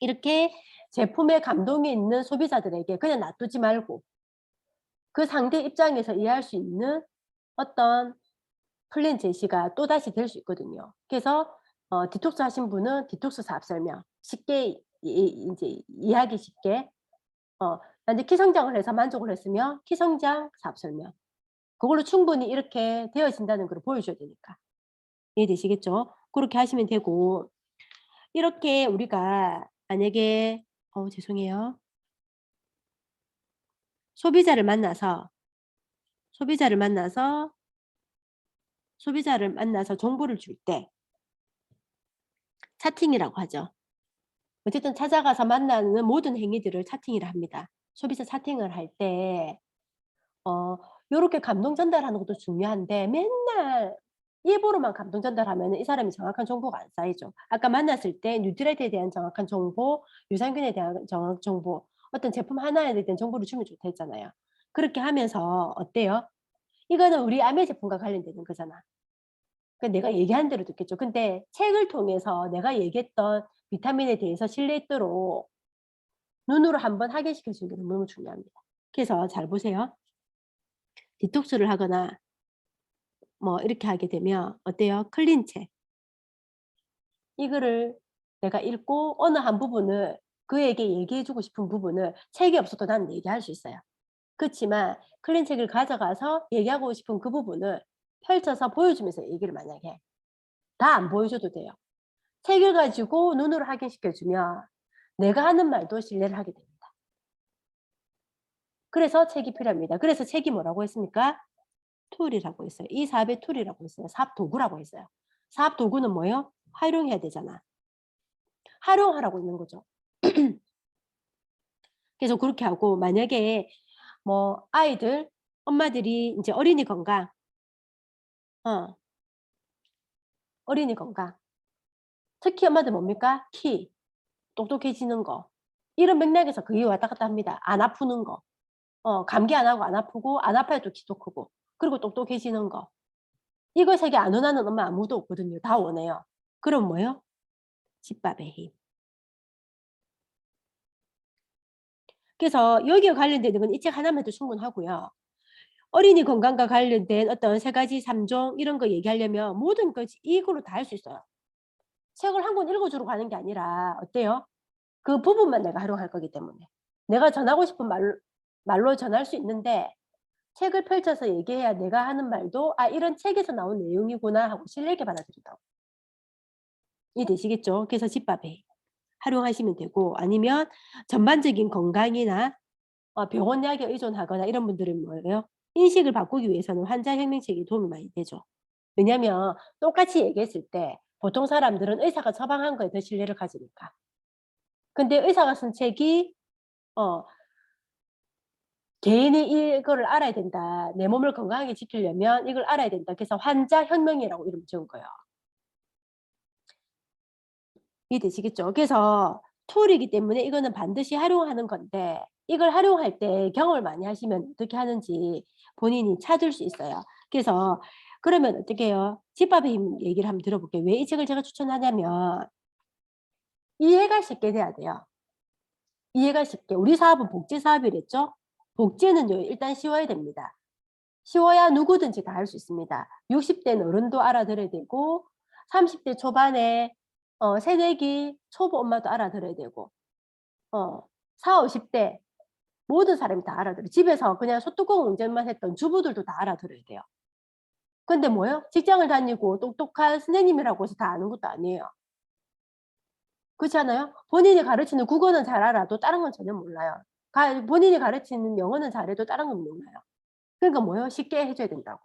이렇게 제품에 감동이 있는 소비자들에게 그냥 놔두지 말고 그 상대 입장에서 이해할 수 있는 어떤 플랜 제시가 또다시 될 수 있거든요. 그래서 디톡스 하신 분은 디톡스 사업 설명 쉽게 이제 이해하기 쉽게 근데 키 성장을 해서 만족을 했으면 키 성장 사업 설명 그걸로 충분히 이렇게 되어진다는 걸 보여줘야 되니까. 이해되시겠죠? 그렇게 하시면 되고 이렇게 우리가 만약에 죄송해요. 소비자를 만나서 소비자를 만나서 소비자를 만나서 정보를 줄 때 차팅이라고 하죠. 어쨌든 찾아가서 만나는 모든 행위들을 차팅이라 합니다. 소비자 차팅을 할 때 요렇게 감동 전달하는 것도 중요한데 맨날 일부러만 감동 전달하면은 이 사람이 정확한 정보가 안 쌓이죠. 아까 만났을 때 뉴트럴에 대한 정확한 정보, 유산균에 대한 정확한 정보, 어떤 제품 하나에 대한 정보를 주면 좋다 했잖아요. 그렇게 하면서 어때요? 이거는 우리 아메 제품과 관련되는 거잖아. 그러니까 내가 얘기한 대로 듣겠죠. 근데 책을 통해서 내가 얘기했던 비타민에 대해서 신뢰있도록 눈으로 한번 확인시켜 주는 게 너무 중요합니다. 그래서 잘 보세요. 디톡스를 하거나 뭐 이렇게 하게 되면 어때요? 클린책. 이거를 내가 읽고 어느 한 부분을 그에게 얘기해 주고 싶은 부분을 책이 없어도 나는 얘기할 수 있어요. 그렇지만 클린책을 가져가서 얘기하고 싶은 그 부분을 펼쳐서 보여주면서 얘기를 만약에 해. 다 안 보여줘도 돼요. 책을 가지고 눈으로 확인시켜 주면 내가 하는 말도 신뢰를 하게 됩니다. 그래서 책이 필요합니다. 그래서 책이 뭐라고 했습니까? 툴이라고 했어요. 이 사업의 툴이라고 했어요. 사업 도구라고 했어요. 사업 도구는 뭐예요? 활용해야 되잖아. 활용하라고 있는 거죠. 그래서 그렇게 하고 만약에 뭐 아이들 엄마들이 인제 어린이 건강 어 어린이 건강 특히 엄마들 뭡니까? 키, 똑똑해지는 거 이런 맥락에서 그게 왔다 갔다 합니다. 안 아프는 거. 감기 안 하고 안 아프고 안 아파도 키도 크고 그리고 똑똑해지는 거. 이거 3개 안 원하는 엄마 아무도 없거든요. 다 원해요. 그럼 뭐예요? 집밥의 힘. 그래서 여기에 관련되는 건 이 책 하나만 해도 충분하고요. 어린이 건강과 관련된 어떤 3 가지 3종 이런 거 얘기하려면 모든 것 이걸로 다 할 수 있어요. 책을 한 권 읽어 주러 가는 게 아니라 어때요? 그 부분만 내가 활용할 거기 때문에. 내가 전하고 싶은 말로 전할 수 있는데 책을 펼쳐서 얘기해야 내가 하는 말도 '아 이런 책에서 나온 내용이구나.' 하고 신뢰 있게 받아들인다고. 이해되시겠죠? 그래서 집밥에 활용하시면 되고 아니면 전반적인 건강이나 병원 약에 의존하거나 이런 분들은 뭐예요? 인식을 바꾸기 위해서는 환자 혁명책이 도움이 많이 되죠. 왜냐하면 똑같이 얘기했을 때 보통 사람들은 의사가 처방한 거에 더 신뢰를 가지니까. 근데 의사가 쓴 책이 어 "개인이 이거를 알아야 된다. 내 몸을 건강하게 지키려면 이걸 알아야 된다." 그래서 환자 혁명이라고 이름을 지은 거예요. 이해되시겠죠? 그래서 툴이기 때문에 이거는 반드시 활용하는 건데 이걸 활용할 때 경험을 많이 하시면 어떻게 하는지 본인이 찾을 수 있어요. 그래서 그러면 어떻게 해요? 집밥의 힘 얘기를 한번 들어볼게요. 왜 이 책을 제가 추천하냐면 이해가 쉽게 돼야 돼요. 이해가 쉽게. 우리 사업은 복지 사업이랬죠? 복지는요 일단 쉬워야 됩니다. 쉬워야 누구든지 다 할 수 있습니다. 60대 어른도 알아들어야 되고 30대 초반에 새내기 초보 엄마도 알아들어야 되고 어 40-50대 모든 사람이 다 알아들어요. 집에서 그냥 소뚜껑 운전만 했던 주부들도 다 알아들어야 돼요. 근데 뭐예요? 직장을 다니고 똑똑한 선생님이라고 해서 다 아는 것도 아니에요. 그렇지 않아요? 본인이 가르치는 국어는 잘 알아도 다른 건 전혀 몰라요. 본인이 가르치는 영어는 잘해도 다른 건 몰라요. 그러니까 뭐예요? 쉽게 해 줘야 된다고.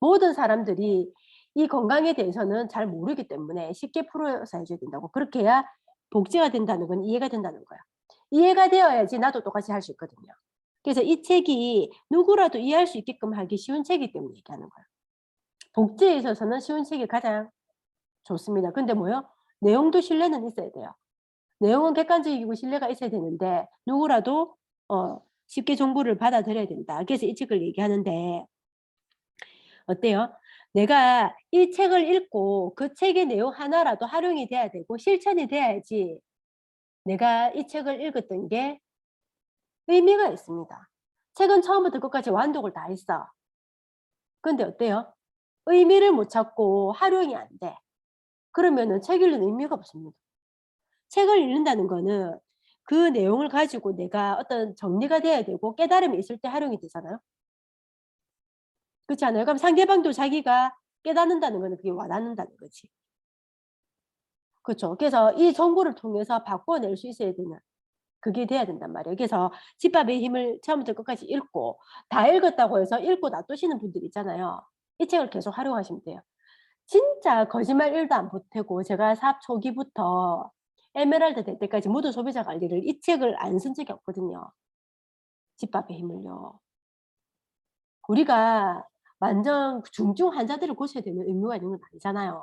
모든 사람들이 이 건강에 대해서는 잘 모르기 때문에 쉽게 풀어서 해 줘야 된다고. 그렇게 해야 복지가 된다는 건 이해가 된다는 거야. 이해가 되어야지 나도 똑같이 할 수 있거든요. 그래서 이 책이 누구라도 이해할 수 있게끔 하기 쉬운 책이기 때문에 얘기하는 거예요. 복지에 있어서는 쉬운 책이 가장 좋습니다. 근데 뭐요? 내용도 신뢰는 있어야 돼요. 내용은 객관적이고 신뢰가 있어야 되는데 누구라도 쉽게 정보를 받아들여야 된다. 그래서 이 책을 얘기하는데 어때요? 내가 이 책을 읽고 그 책의 내용 하나라도 활용이 돼야 되고 실천이 돼야지 내가 이 책을 읽었던 게 의미가 있습니다. 책은 처음부터 끝까지 완독을 다 했어. 근데 어때요? 의미를 못 찾고 활용이 안 돼. 그러면은 책 읽는 의미가 없습니다. 책을 읽는다는 거는 그 내용을 가지고 내가 어떤 정리가 돼야 되고 깨달음이 있을 때 활용이 되잖아요. 그렇지 않아요? 그럼 상대방도 자기가 깨닫는다는 거는 그게 와닿는다는 거지. 그렇죠. 그래서 이 정보를 통해서 바꿔낼 수 있어야 되는 그게 돼야 된단 말이에요. 그래서 집밥의 힘을 처음부터 끝까지 읽고 다 읽었다고 해서 읽고 놔두시는 분들 있잖아요. 이 책을 계속 활용하시면 돼요. 진짜 거짓말 1도 안 보태고 제가 사업 초기부터 에메랄드 될 때까지 모든 소비자 관리를 이 책을 안 쓴 적이 없거든요. 집밥의 힘을요. 우리가 완전 중증 환자들을 고쳐야 되는 의무가 있는 건 아니잖아요.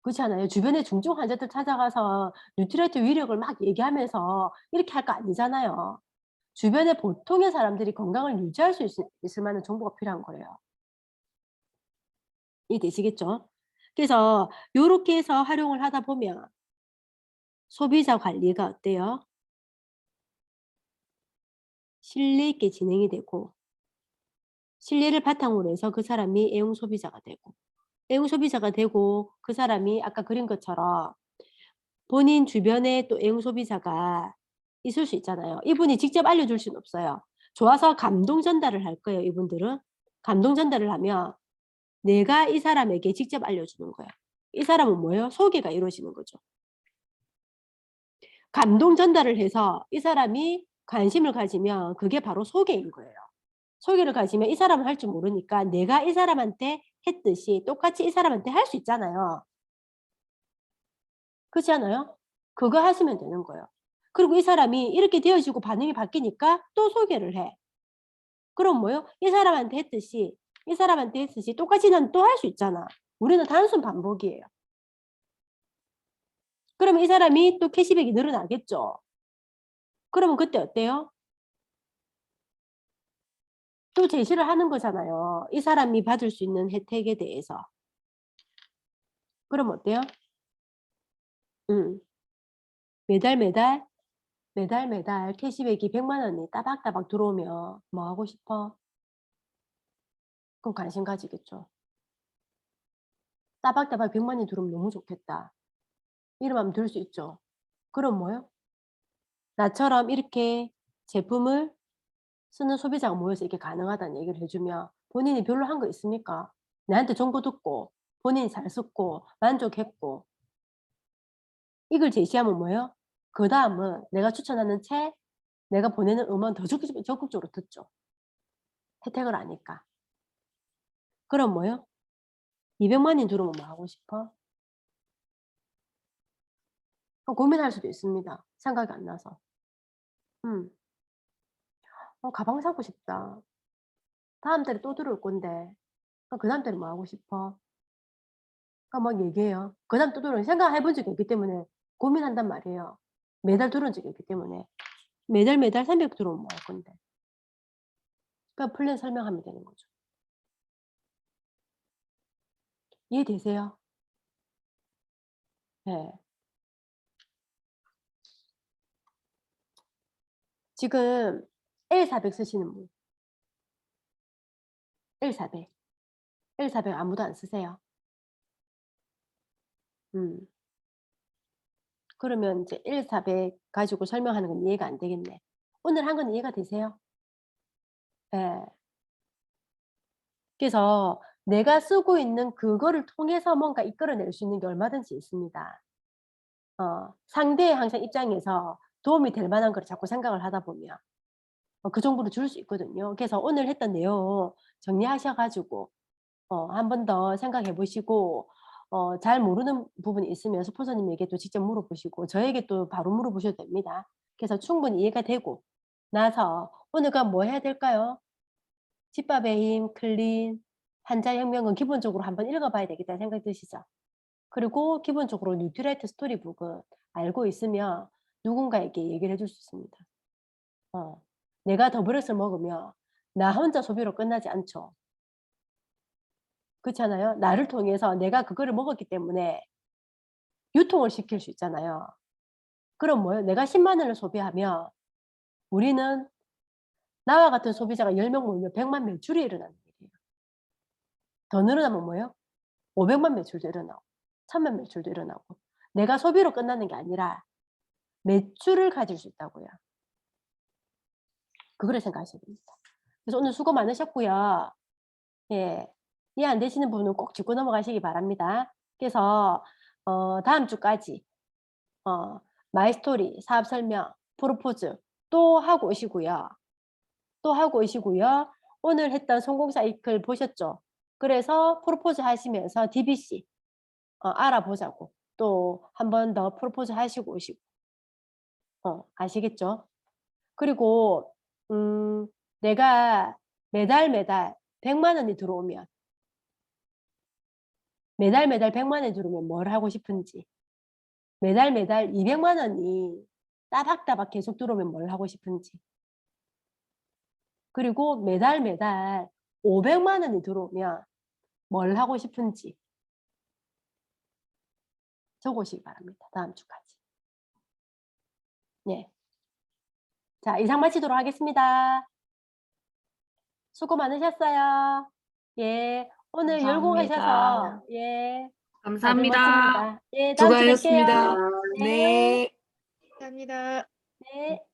그렇지 않아요? 주변에 중증 환자들 찾아가서 뉴트리트 위력을 막 얘기하면서 이렇게 할 거 아니잖아요. 주변에 보통의 사람들이 건강을 유지할 수 있을 만한 정보가 필요한 거예요. 이해되시겠죠? 그래서 요렇게 해서 활용을 하다 보면 소비자 관리가 어때요? 신뢰 있게 진행이 되고 신뢰를 바탕으로 해서 그 사람이 애용 소비자가 되고 애용 소비자가 되고 그 사람이 아까 그린 것처럼 본인 주변에 또 애용 소비자가 있을 수 있잖아요. 이분이 직접 알려줄 수는 없어요. 좋아서 감동 전달을 할 거예요, 이분들은. 감동 전달을 하면 내가 이 사람에게 직접 알려주는 거예요. 이 사람은 뭐예요? 소개가 이루어지는 거죠. 감동 전달을 해서 이 사람이 관심을 가지면 그게 바로 소개인 거예요. 소개를 가지면 이 사람은 할 줄 모르니까 내가 이 사람한테 했듯이 똑같이 이 사람한테 할 수 있잖아요. 그렇지 않아요? 그거 하시면 되는 거예요. 그리고 이 사람이 이렇게 되어지고 반응이 바뀌니까 또 소개를 해. 그럼 뭐예요? 이 사람한테 했듯이 똑같이 난 또 할 수 있잖아. 우리는 단순 반복이에요. 그러면 이 사람이 또 캐시백이 늘어나겠죠. 그러면 그때 어때요? 또 제시를 하는 거잖아요. 이 사람이 받을 수 있는 혜택에 대해서. 그럼 어때요? 음. 매달, 매달, 매달, 매달 캐시백이 100만 원이 따박따박 들어오면 뭐 하고 싶어? 그럼 관심 가지겠죠. 따박따박 100만 원이 들어오면 너무 좋겠다. 이런 마음 들 수 있죠. 그럼 뭐요? 나처럼 이렇게 제품을 쓰는 소비자가 모여서 이게 가능하다는 얘기를 해 주면 본인이 별로 한 거 있습니까? 나한테 정보 듣고 본인이 잘 썼고 만족했고 이걸 제시하면 뭐예요? 그다음은 내가 추천하는 책, 내가 보내는 음원 더 적극적으로 듣죠. 혜택을 아니까. 그럼 뭐예요? 200만 원이 들어오면 뭐 하고 싶어? 그럼 고민할 수도 있습니다, 생각이 안 나서. 음. 가방 사고 싶다. 다음 달에 또 들어올 건데 그다음 달에 뭐 하고 싶어? 막 얘기해요. 그다음 또 들어오면 생각해 본 적이 없기 때문에 고민한단 말이에요. 매달 들어온 적이 없기 때문에. 매달, 매달 300 들어오면 뭐 할 건데. 그러니까 플랜 설명하면 되는 거죠. 이해되세요? 예. 지금 L400 쓰시는 분. L400. L400 아무도 안 쓰세요? 음. 그러면 이제 L400 가지고 설명하는 건 이해가 안 되겠네. 오늘 한 건 이해가 되세요? 예. 그래서 내가 쓰고 있는 그거를 통해서 뭔가 이끌어낼 수 있는 게 얼마든지 있습니다. 상대의 항상 입장에서 도움이 될 만한 걸 자꾸 생각을 하다 보면 그 정보를 줄 수 있거든요. 그래서 오늘 했던 내용 정리하셔 가지고 한 번 더 생각해 보시고 잘 모르는 부분이 있으면 스폰서님에게 또 직접 물어보시고 저에게 또 바로 물어보셔도 됩니다. 그래서 충분히 이해가 되고 나서 오늘가 뭐 해야 될까요? 집밥의 힘, 클린, 한자혁명은 기본적으로 한번 읽어 봐야 되겠다는 생각이 드시죠? 그리고 기본적으로 뉴트라이트 스토리북은 알고 있으면 누군가에게 얘기를 해줄 수 있습니다. 어. 내가 더블에스를 먹으면 나 혼자 소비로 끝나지 않죠. 그렇잖아요. 나를 통해서 내가 그거를 먹었기 때문에 유통을 시킬 수 있잖아요. 그럼 뭐예요? 내가 10만 원을 소비하면 우리는 나와 같은 소비자가 10명 모이면 100만 매출이 일어나는 일이에요. 더 늘어나면 뭐예요? 500만 매출도 일어나고. 천만 매출도 일어나고 내가 소비로 끝나는 게 아니라 매출을 가질 수 있다고요. 그거를 생각하셔야 됩니다. 그래서 오늘 수고 많으셨고요. 예. 이해 안 되시는 부분은 꼭 짚고 넘어가시기 바랍니다. 그래서 다음 주까지 마이스토리, 사업 설명, 프로포즈 또 하고 오시고요. 또 하고 오시고요. 오늘 했던 성공 사이클 보셨죠? 그래서 프로포즈 하시면서 DBC 알아보자고 또 한 번 더 프로포즈 하시고 오시고 아시겠죠? 그리고 내가 매달 100만 원이 들어오면 매달 100만 원이 들어오면 뭘 하고 싶은지 매달 200만 원이 따박따박 계속 들어오면 뭘 하고 싶은지 그리고 매달 500만 원이 들어오면 뭘 하고 싶은지 적으시기 바랍니다. 다음 주까지. 네. 자, 이상 마치도록 하겠습니다. 수고 많으셨어요. 예. 오늘 열공하셔서 감사합니다. 예. 다들 감사합니다. 멋집니다. 예, 다음 주에 뵐게요. 수고하셨습니다. 네. 네. 감사합니다. 네.